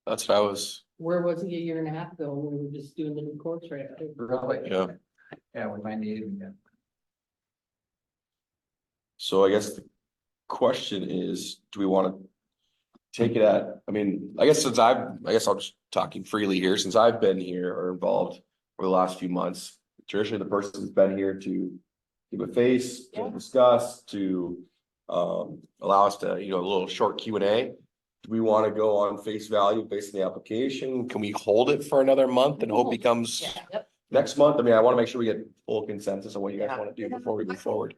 That's what I was, Where was he a year and a half ago? We were just doing the new course right. Really? yeah. Yeah, we might need him again. So I guess the question is, do we want to take it at, I mean, I guess I'll just talking freely here, since I've been here or involved for the last few months. Traditionally, the person's been here to give a face, to Yeah. discuss, to allow us to, a little short Q&A. Do we want to go on face value based on the application? Can we hold it for another month and hope he comes Yeah, yep. next month? I mean, I want to make sure we get full consensus on what you guys Yeah. want to do before we move forward.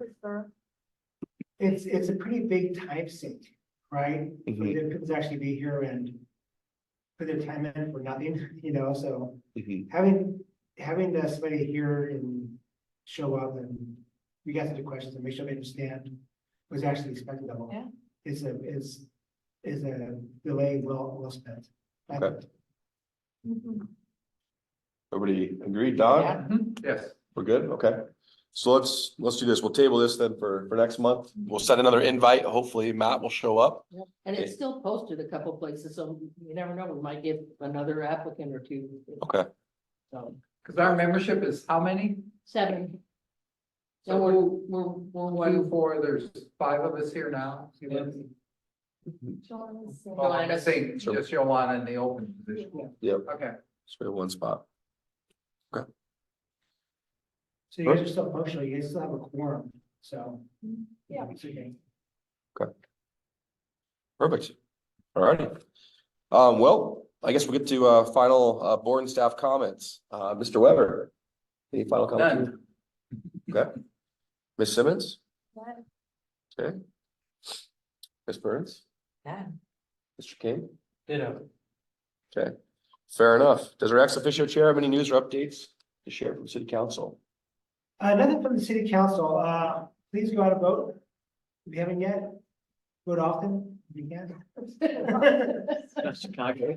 It's a pretty big time sink, right? For Mhm. the people to actually be here and put their time in for nothing, so Mhm. having somebody here and show up and we got the questions and make sure they understand what's actually expected of them. Yeah. Is a delay well spent. I Okay. think. Everybody agreed, Don? Yeah. Yes. We're good, okay. So let's do this. We'll table this then for next month. We'll send another invite. Hopefully Matt will show up. And it's still posted a couple places, so you never know, we might get another applicant or 2. Okay. So, Because our membership is how many? 7. So So we're 1, 2, 4, there's 5 of us here now. Well, I'm saying just Yolanda in the open position. Yep. Okay. So we have one spot. So you guys are still functional, you guys still have a quorum, so. Yeah. It's okay. Perfect. All righty. Well, I guess we'll get to final board and staff comments. Mr. Weber. Any final comments? Okay. Ms. Simmons? Okay. Ms. Burns? Yeah. Mr. King? Ditto. Okay, fair enough. Does our ex officio chair have any news or updates to share from city council? Nothing from the city council, please go out and vote. If you haven't yet, vote often, if you can. That's Chicago.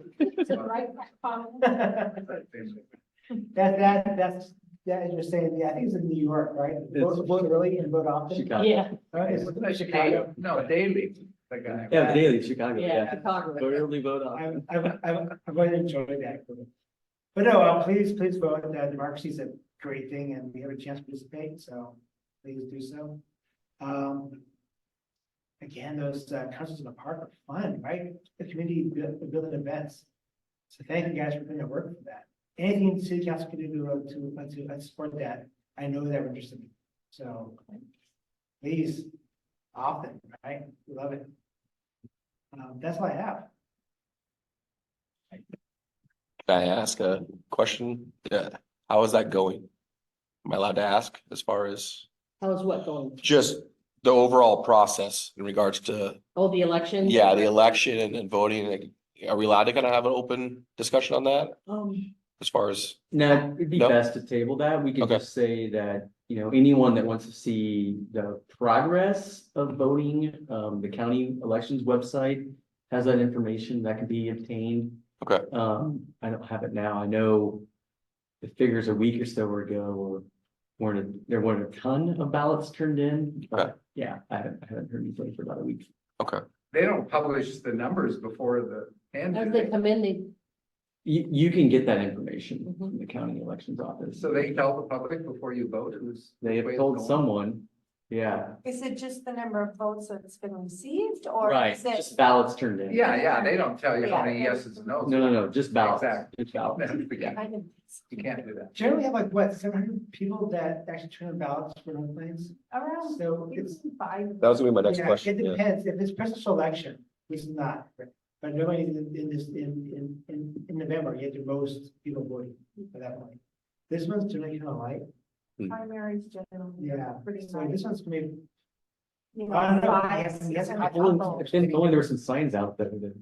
That's, as you're saying, yeah, I think it's in New York, right? Vote early and vote often. Chicago. Yeah, It's Chicago. No, Daily, the guy. Yeah, daily, Chicago, yeah, yeah. Chicago. Go early vote off. I'm going to enjoy that. But no, please vote. Democracy is a great thing and we have a chance to participate, so please do so. Again, those concerts in the park are fun, right? The community building events. So thank you guys for putting in work for that. Anything the city council can do to support that, I know they're interested in. So please, often, right? We love it. That's all I have. Can I ask a question? Yeah, how is that going? Am I allowed to ask as far as How's what going? just the overall process in regards to, Oh, the election? yeah, the election and voting? Like, are we allowed to kind of have an open discussion on that as far as? No, it'd be No? best to table that. We can Okay. just say that, anyone that wants to see the progress of voting, the county elections website has that information that can be obtained. Okay, I don't have it now. I know the figures a week or so ago there weren't a ton of ballots turned in, Okay. but yeah, I haven't heard anything for about a week. okay. They don't publish the numbers before the end, As do they they? come in, they, You can get that information Mhm. from the county elections office. So they tell the public before you vote who's. They which have way it's told going? someone, yeah, Is it just the number of votes that's been received or right, is it? just ballots turned in. Yeah, they don't tell you how many Yeah. yeses and nos. No, just ballots. Exactly. Just ballots. Yeah, I didn't- you can't do that. Generally have like what, 700 people that actually turn in ballots for no plans? Around. So it's. Five. That was gonna be my next Yeah, question. It Yeah. depends, if it's presidential election, which is not, but nobody in November, you have the most people voting at that point. This one's generally kind of light, Primaries generally. yeah, Pretty so much. this one's gonna be, You I don't know, know, five, yes, yes, six, I- and a couple. If only there were some signs out there that.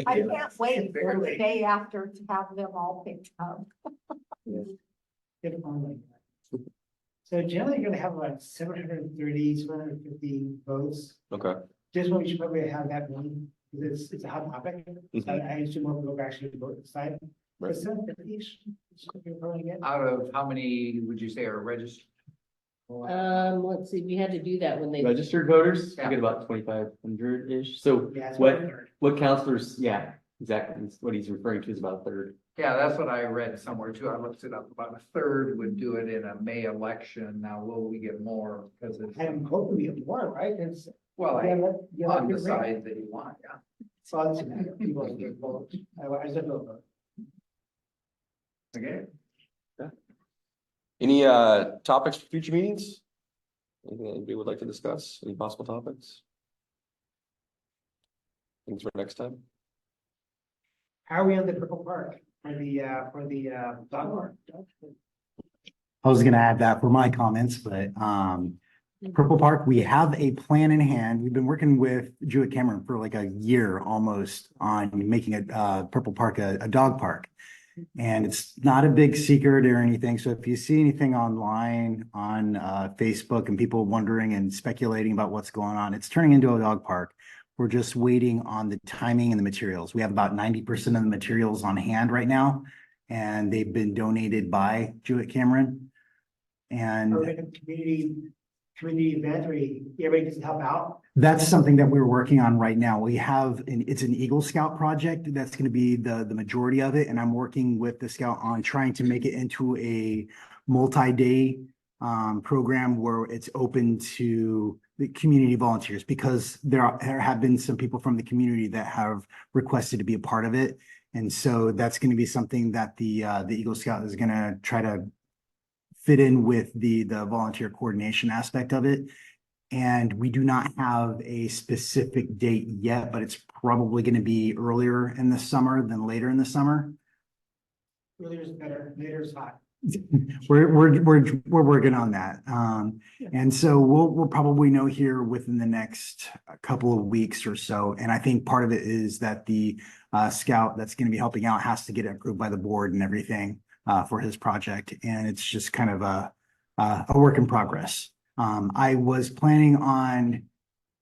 I can't wait for the day after to have them all picked up. if only. So generally, you're gonna have like 750 votes. Okay. This one, we should probably have that one, because it's a hot topic. Mhm. I assume more people actually vote this side. Right. But 750-ish, is what you're probably getting. Out of how many would you say are registered? let's see, we had to do that when they. Registered voters, we Yeah. get about 2,500-ish. So Yeah, it's what, about a third. what counselors, yeah, exactly. What he's referring to is about a third. Yeah, that's what I read somewhere too. I looked it up. About a third would do it in a May election. Now, will we get more? Because it's, I'm hoping we get more, right? It's. well, on the So side that you want, yeah. it's people that vote. I just don't know. Okay. Any topics for future meetings? Anything anybody would like to discuss? Any possible topics? Things for next time? How are we on the Purple Park for the dog park? I was gonna add that for my comments, but Purple Park, we have a plan in hand. We've been working with Jewett Cameron for like a year almost on making a Purple Park a dog park. And it's not a big secret or anything. So if you see anything online on Facebook and people wondering and speculating about what's going on, it's turning into a dog park. We're just waiting on the timing and the materials. We have about 90% of the materials on hand right now, and they've been donated by Jewett Cameron. And Or like a community event where everybody gets to help out? that's something that we're working on right now. We have, it's an Eagle Scout project. That's going to be the majority of it. And I'm working with the Scout on trying to make it into a multi-day program where it's open to the community volunteers, because there have been some people from the community that have requested to be a part of it. And so that's going to be something that the Eagle Scout is going to try to fit in with the volunteer coordination aspect of it. And we do not have a specific date yet, but it's probably going to be earlier in the summer than later in the summer. Earlier is better, later is hot. We're working on that. And so we'll probably know here within the next couple of weeks or so. And I think part of it is that the scout that's going to be helping out has to get it approved by the board and everything for his project. And it's just kind of a work in progress. I was planning on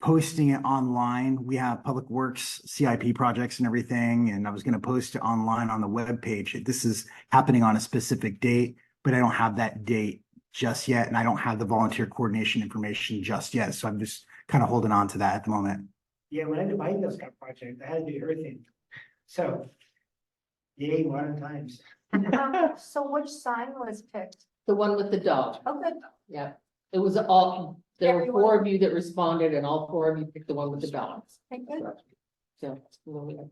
posting it online. We have Public Works CIP projects and everything, and I was going to post it online on the webpage. This is happening on a specific date, but I don't have that date just yet, and I don't have the volunteer coordination information just yet. So I'm just kind of holding on to that at the moment. Yeah, when I did my Eagle Scout project, I had to do everything. So, yay, modern times. So which sign was picked? The one with the dog, Oh, good. yeah. It was all, there were Everyone. 4 of you that responded and all 4 of you picked the one with the dog. Okay, good. So, well, we have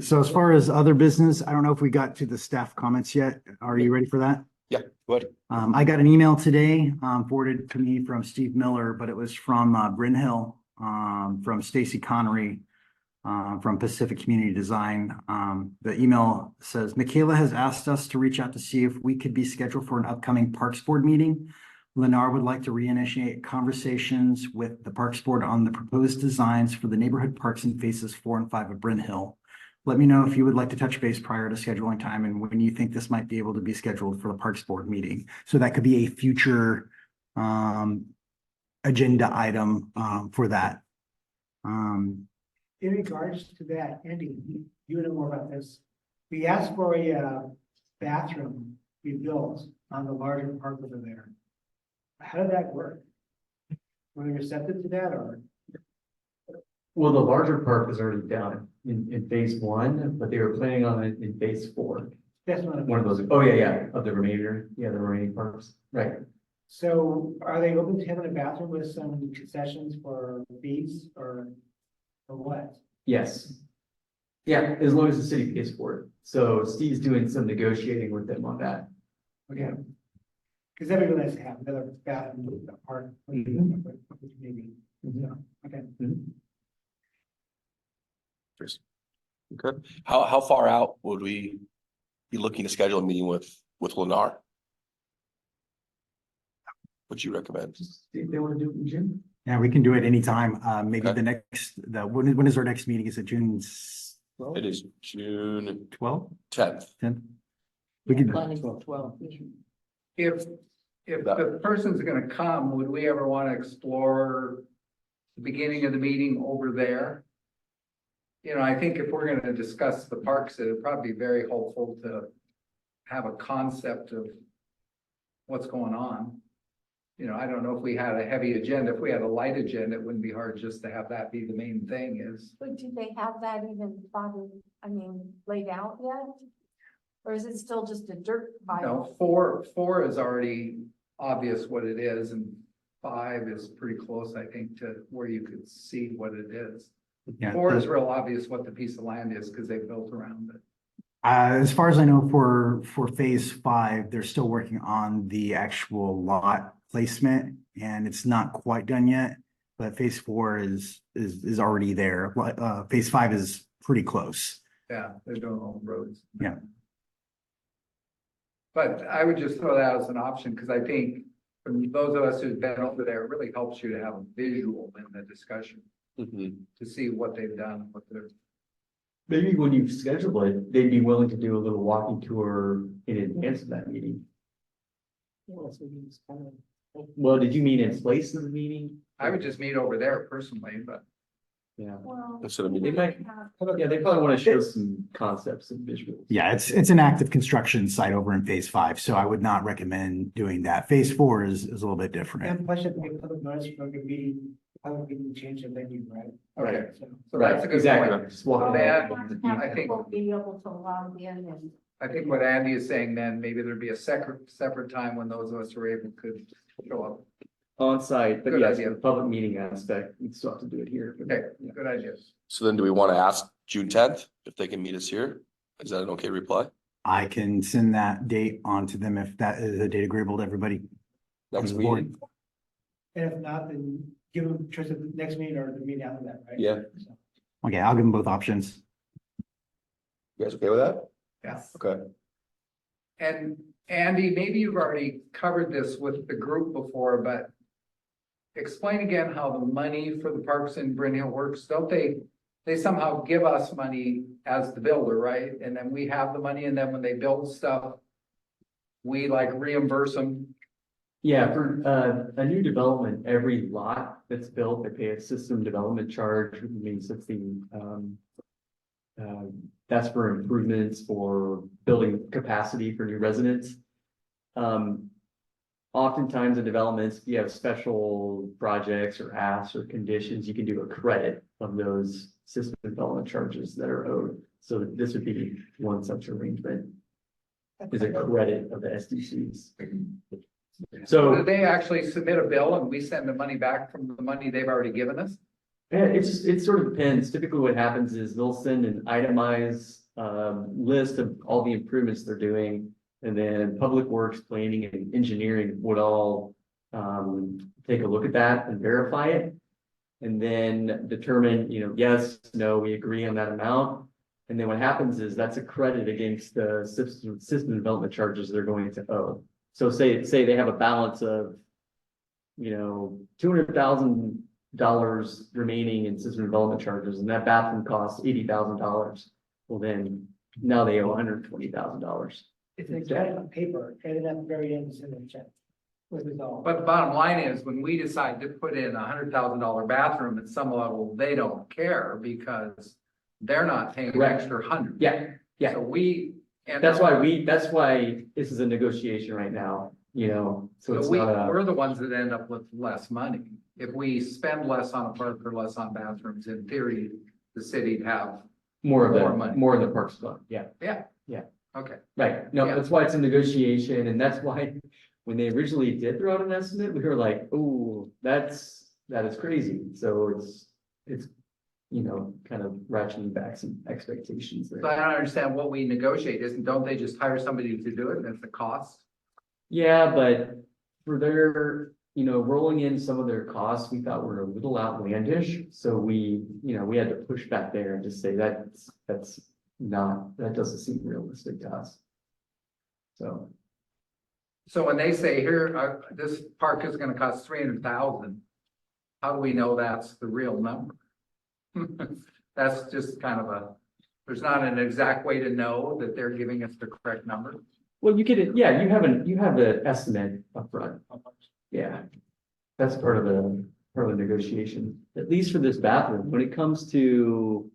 So as far as other business, I don't know if we got to the staff comments yet. Are you ready for that? Yeah, go ahead. I got an email today, forwarded to me from Steve Miller, but it was from, Bryn Hill, from Stacy Connery, from Pacific Community Design. The email says, Michaela has asked us to reach out to see if we could be scheduled for an upcoming Parks Board meeting. Lennar would like to reinitiate conversations with the Parks Board on the proposed designs for the neighborhood parks in phases 4 and 5 of Bryn Hill. Let me know if you would like to touch base prior to scheduling time and when you think this might be able to be scheduled for the Parks Board meeting. So that could be a future agenda item for that. In regards to that, Andy, you know more about this. We asked for a bathroom be built on the larger park over there. How did that work? Were they receptive to that or? Well, the larger park is already done in phase 1, but they were planning on it in phase 4. That's not. One of those, oh, yeah, of the remaining parks, right? So are they open to having a bathroom with some concessions for fees or what? Yes. Yeah, as long as the city pays for it. So Steve's doing some negotiating with them on that. Okay. Because that'd be nice to have another bathroom with a park. Maybe. So, okay. Okay. How far out would we be looking to schedule a meeting with Lennar? Would you recommend? Just see if they want to do it in June. Yeah, we can do it anytime. Maybe Okay. when is our next meeting? Is it June It is June 12th, 10th. 10th? We can, Planning for 12. If the person's gonna come, would we ever wanna explore the beginning of the meeting over there? You know, I think if we're gonna discuss the parks, it'd probably be very helpful to have a concept of what's going on. You know, I don't know if we had a heavy agenda. If we had a light agenda, it wouldn't be hard just to have that be the main thing is. But do they have that even laid out yet? Or is it still just a dirt You pile? know, four is already obvious what it is, and 5 is pretty close, I think, to where you could see what it is. yeah. 4 is real obvious what the piece of land is, because they built around it. As far as I know, for phase 5, they're still working on the actual lot placement and it's not quite done yet. But phase 4 is already there. Phase 5 is pretty close. Yeah, they're doing all the roads. Yeah. But I would just throw that as an option, because I think for those of us who've been over there, it really helps you to have a visual in the discussion to see what they've done, what they're. Maybe when you schedule it, they'd be willing to do a little walking tour in advance of that meeting. Well, did you mean in place of the meeting? I would just meet over there personally, but Yeah. Well, Instead of They meeting. might, yeah, they probably want to show some concepts and visuals. Yeah, it's an active construction site over in phase 5, so I would not recommend doing that. Phase 4 is a little bit different. And plus, if we public notice for a meeting, public meeting change the venue, right? okay, So, so that's a good Exactly. point. Just walk Then, around. I think, People be able to log in and. I think what Andy is saying then, maybe there'd be a separate time when those of us who are able could show up. On site, but Good yes, idea. the public meeting aspect, we still have to do it here. Okay, good idea. So then do we want to ask June 10th if they can meet us here? Is that an okay reply? I can send that date on to them if that is a date agreeable to everybody. Next Board. meeting? and if not, then give them choice of the next meeting or the meeting after that, right? Yeah. So, Okay, I'll give them both options. You guys okay with that? Yeah. Okay. And Andy, maybe you've already covered this with the group before, but explain again how the money for the parks in Bryn Hill works. Don't they somehow give us money as the builder, right? And then we have the money, and then when they build stuff, we like reimburse them. Yeah, for a new development, every lot that's built, they pay a system development charge, which means it's that's for improvements for building capacity for new residents. Oftentimes in developments, if you have special projects or asks or conditions, you can do a credit of those system development charges that are owed. So this would be one such arrangement, is a credit of the SDCs. So So do they actually submit a bill and we send the money back from the money they've already given us? Yeah, it sort of depends. Typically what happens is they'll send an itemized list of all the improvements they're doing. And then Public Works, Planning and Engineering would all take a look at that and verify it. And then determine, yes, no, we agree on that amount. And then what happens is that's a credit against the system development charges they're going to owe. So say they have a balance of, $200,000 remaining in system development charges, and that bathroom costs $80,000. Well, then now they owe $120,000. If they get it on paper, and then at the very end, send them a check. With it all. But the bottom line is, when we decide to put in $100,000 bathroom at some level, they don't care because they're not paying an Correct. extra $100. Yeah. So we. That's why this is a negotiation right now, so it's not We're the ones that end up with less money. If we spend less on a park or less on bathrooms, in theory, the city'd have, more more money. more of the parks fund, yeah. okay. Right, no, Yeah. that's why it's a negotiation, and that's why when they originally did throw out an estimate, we were like, oh, that is crazy. So it's, kind of ratcheting back some expectations So I there. don't understand what we negotiate. Don't they just hire somebody to do it? That's the cost? Yeah, but for their, rolling in some of their costs, we thought were a little outlandish, so we had to push back there and just say that doesn't seem realistic to us. So. So when they say here, this park is gonna cost 300,000, how do we know that's the real number? That's just kind of there's not an exact way to know that they're giving us the correct number. Well, you get it, yeah, you have an estimate upfront. Yeah. That's part of the negotiation, at least for this bathroom. When it comes to,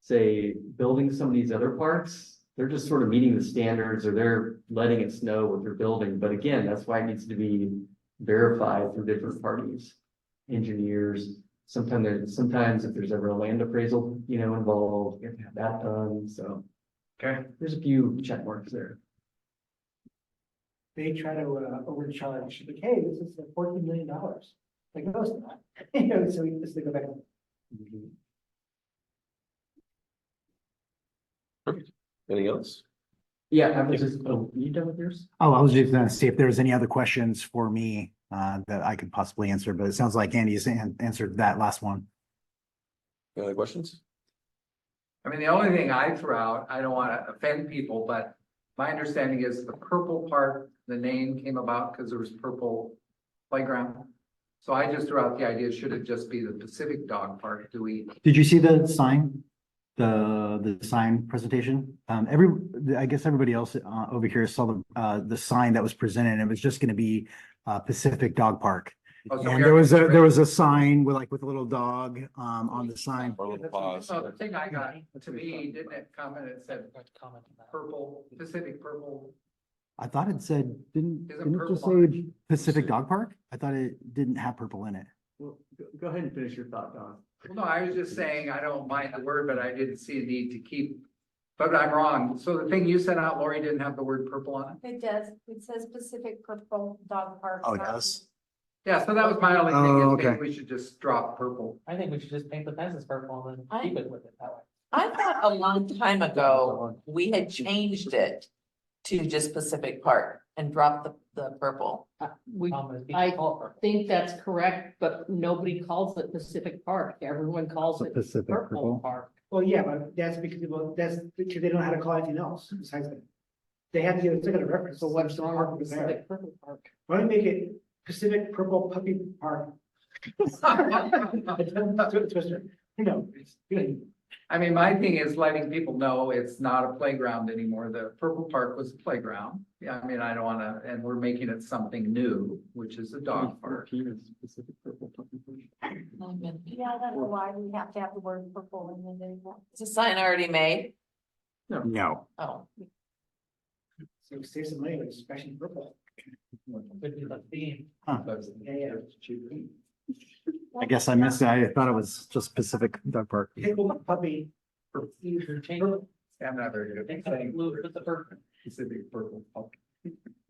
say, building some of these other parks, they're just sort of meeting the standards, or they're letting us know what they're building. But again, that's why it needs to be verified through different parties, engineers. Sometimes if there's ever a land appraisal, involved, you have to have that done. So Okay. there's a few check marks there. They try to overcharge, like, hey, this is $14 million. Like, no, it's not. So we just go back. Anything else? Yeah, I was just, you done with yours? Oh, I was just gonna see if there was any other questions for me that I could possibly answer, but it sounds like Andy's answered that last one. Any other questions? I mean, the only thing I throw out, I don't want to offend people, but my understanding is the purple part, the name came about because there was purple playground. So I just threw out the idea, should it just be the Pacific Dog Park? Do we? Did you see the sign? The sign presentation? I guess everybody else over here saw the sign that was presented, and it was just gonna be Pacific Dog Park. Oh, so we And there already- was a sign with a little dog on the sign. Or a little pause. So the thing I got, to me, didn't it come and it said Comment on that. purple, Pacific purple? I thought it said, didn't Isn't it just purple say Pacific Dog Park? I thought it didn't have purple in it. Well, go ahead and finish your thought, Don. Well, no, I was just saying, I don't mind the word, but I didn't see a need to keep, but I'm wrong. So the thing you sent out, Lori, didn't have the word purple on it? It does, it says Pacific Purple Dog Park. Oh, it does? Yeah, so that was my only Oh, thing, is okay. maybe we should just drop purple. I think we should just paint the fences purple and I- keep it with it that way. I thought a long time ago, we had changed it to just Pacific Park and dropped the purple. We, Problem is people I call it purple. think that's correct, but nobody calls it Pacific Park. Everyone calls it Pacific Purple Purple. Park. Well, yeah, but that's because they don't know how to call anything else besides that. They have to give a reference. So what's the wrong park with was there. Pacific Purple Park? Why don't we make it Pacific Purple Puppy Park? Twister, I mean, my thing is letting people know it's not a playground anymore. The purple park was a playground. Yeah, I mean, I don't wanna, and we're making it something new, which is a dog park. Pacific Purple Puppy Park. Yeah, I don't know why we have to have the word purple in it anymore. Is the sign already made? No. Oh, So save some money with splashing purple. Could be the theme. Yeah. I guess I missed it. I thought it was just Pacific Dog Park. Pickle puppy. Change it. I'm not very good Think at of saying blue with the purple. Pacific purple.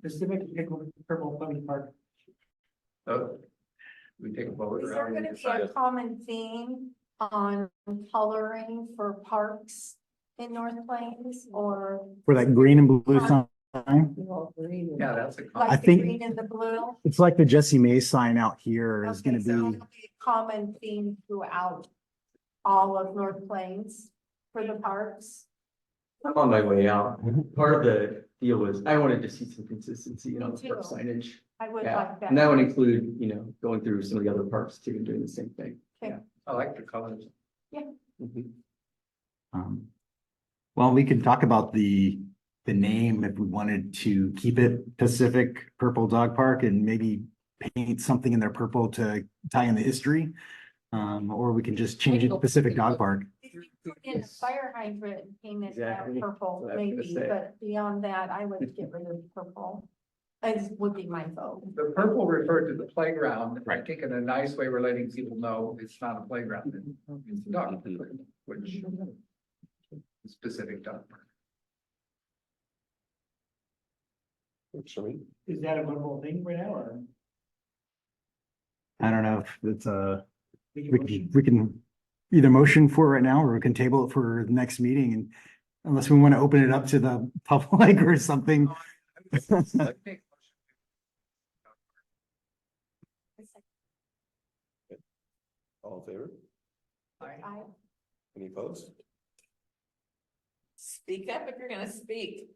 Pacific Pickle Purple Puppy Park. Oh, We take a vote. Is or there how do we gonna be decide? a common theme on coloring for parks in North Plains or For that green and blue sign, Yeah, that's a. I like the think- green and the blue? it's like the Jesse Mays sign out here is Okay, gonna so be, it'll a common theme throughout all of North Plains for the parks. I'm on my way out. Part of the deal was I wanted to see some consistency on the park too. signage. I would Yeah, like that. and that would include, you know, going through some of the other parks too and doing the same thing. I like the colors. well, we could talk about the name if we wanted to keep it Pacific Purple Dog Park and maybe paint something in their purple to tie in the history. Or we can just change it to Pacific Dog Park. If you put in a fire hydrant and paint it that Exactly. purple, That's what I was maybe, gonna say. but beyond that, I would get rid of purple. It would be my vote. The purple referred to the playground. I Right. think in a nice way, we're letting people know it's not a playground. It's a dog, park, which is specific dog. park. Works for me. Is that a wonderful thing right now, or? I don't know if it's we can we motion? can, we can either motion for it right now or we can table it for the next meeting and unless we want to open it up to the public or something. Let's make All in favor? I, Any opposed? Speak up if you're gonna speak.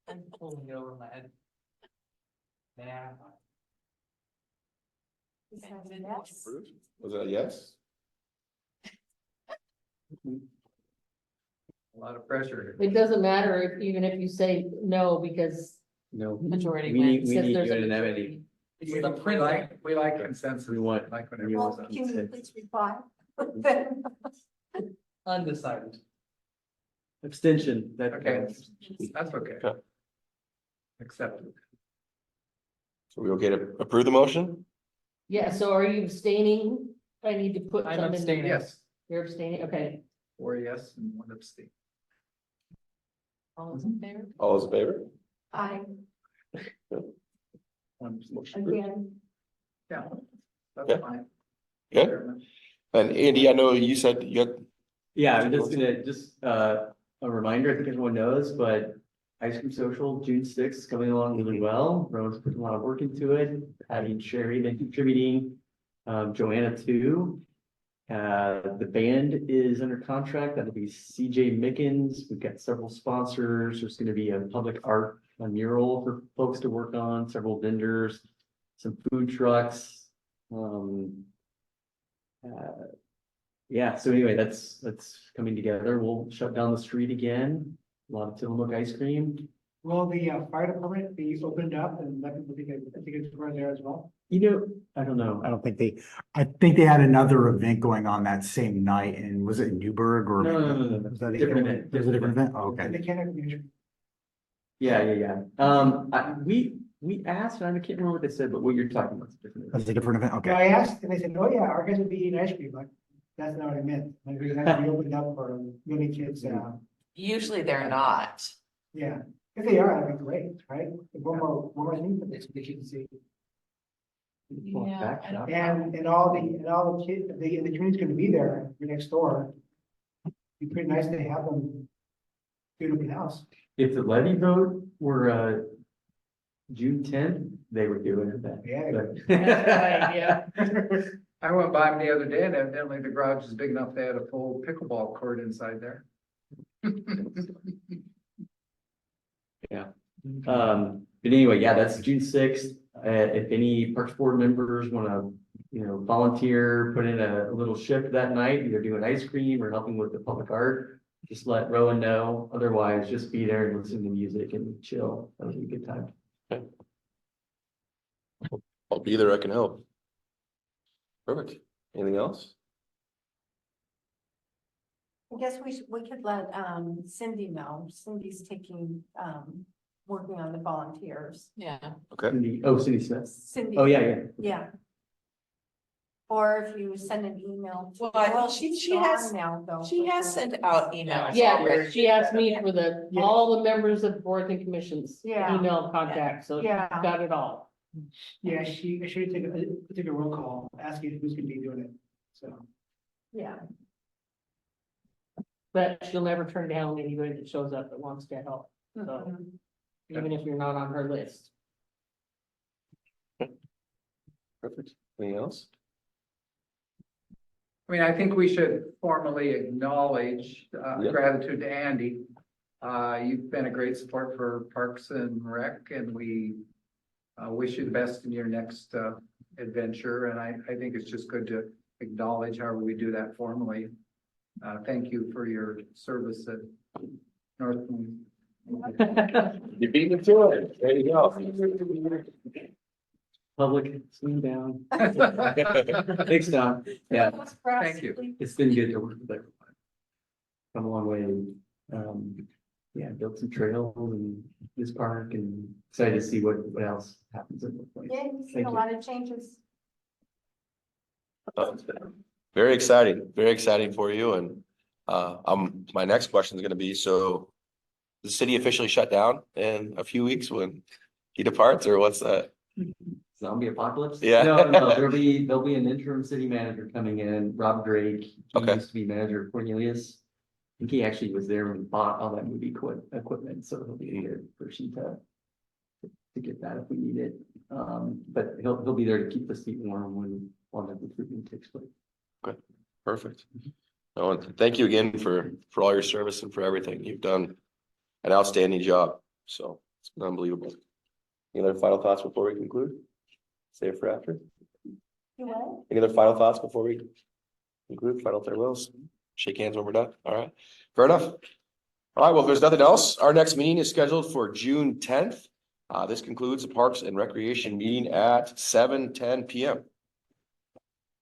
I'm pulling it over my head. Yeah. is that a yes? Approved? Was that a yes? a lot of pressure. It doesn't matter if, even if you say no, because No. Majority We need, wins. we because need there's a unanimity. majority. It's We the print. we like consensus. We want- Like when we everyone's Well, on. can you please reply? Undecided. Abstention, that Okay, counts. that's okay. Okay. Accepted. So we okay to approve the motion? Yeah, so are you abstaining? I need to put I'm something. abstaining. Yes, You're abstaining, okay. 4 yes and 1 abstain. All those in favor? All those in favor? I, Motion approved. again, Yeah, Okay. that's fine. Good. And Andy, I know you said you got, Yeah, I'm just gonna, a reminder, I think everyone knows, but Ice Cream Social, June sixth is coming along really well. Rowan's putting a lot of work into it. Patty and Sherry, been contributing, Joanna too. The band is under contract. That'll be CJ Mickens. We've got several sponsors. There's gonna be a public art, a mural for folks to work on, several vendors, some food trucks. Yeah, so anyway, that's coming together. We'll shut down the street again. A lot of Tillamook ice cream. Will the fire department be opened up and let people think it's run there as well? You know, I don't know. I think they had another event going on that same night and was it Newburgh or? No. Was that a Different event. It was a different event? Oh, okay. And they can't have music. Yeah. We asked, and I can't remember what they said, but what you're talking about is different. That's a different event, So okay. I asked, and they said, oh yeah, our guys would be eating ice cream, but that's not what I meant. Like, we have to be opened up for many kids, Usually they're not. yeah. If they are, that'd be great, right? One more thing for this, they can see. Yeah, I don't- And all the kids, the community's gonna be there, right next door. Be pretty nice to have them do an open house. If the levy vote were June tenth, they would do it then. Yeah. I went by them the other day and evidently the garage is big enough, they had a full pickleball court inside there. But anyway, yeah, that's June sixth. If any Parks Board members wanna, volunteer, put in a little shift that night, either doing ice cream or helping with the public art, just let Rowan know. Otherwise, just be there and listen to music and chill. That'll be a good time. I'll be there, I can help. Perfect. Anything else? I guess we could let Cindy know. Cindy's taking, working on the volunteers. Yeah. Okay, Cindy Smith. Cindy. Oh, yeah. Yeah. Or if you send an email. to- Well, she she's has- gone now, though. She has sent out emails. Yeah, already. she asked me for Yeah. all the members of boards and commissions. Yeah. Email contact, so she's Yeah. got it all. Yeah, she should take a roll call, asking who's gonna be doing it, so. Yeah. But she'll never turn down anybody that shows up that wants to help, so Mhm. even if you're not on her list. Perfect. Anything else? I mean, I think we should formally acknowledge Yeah. gratitude to Andy. You've been a great support for Parks and Rec, and we wish you the best in your next adventure. And I think it's just good to acknowledge how we do that formally. Thank you for your service at North. You beat me to it. There you go. Public, swing down. Thanks, Don. Yeah, Thank you. it's been good to work with everyone. Come a long way. Yeah, built some trails in this park and excited to see what else happens in the place. Yeah, you've seen Thank a you. lot of changes. Very exciting for you and my next question is gonna be, so the city officially shut down in a few weeks when he departs, or what's that? Zombie apocalypse? Yeah. No, there'll be an interim city manager coming in, Rob Drake. He Okay. used to be manager of Cornelius. I think he actually was there when we bought all that movie equipment, so he'll be a good person to get that if we need it. But he'll be there to keep us warm while the recruitment takes place. Perfect. Oh, and thank you again for all your service and for everything. You've done an outstanding job. So it's been unbelievable. Any other final thoughts before we conclude? Save for after. You what? Any other final thoughts before we conclude? Final farewells? Shake hands when we're done. All right. Fair enough. All right. Well, if there's nothing else, our next meeting is scheduled for June 10th. This concludes the Parks and Recreation meeting at 7:10 PM.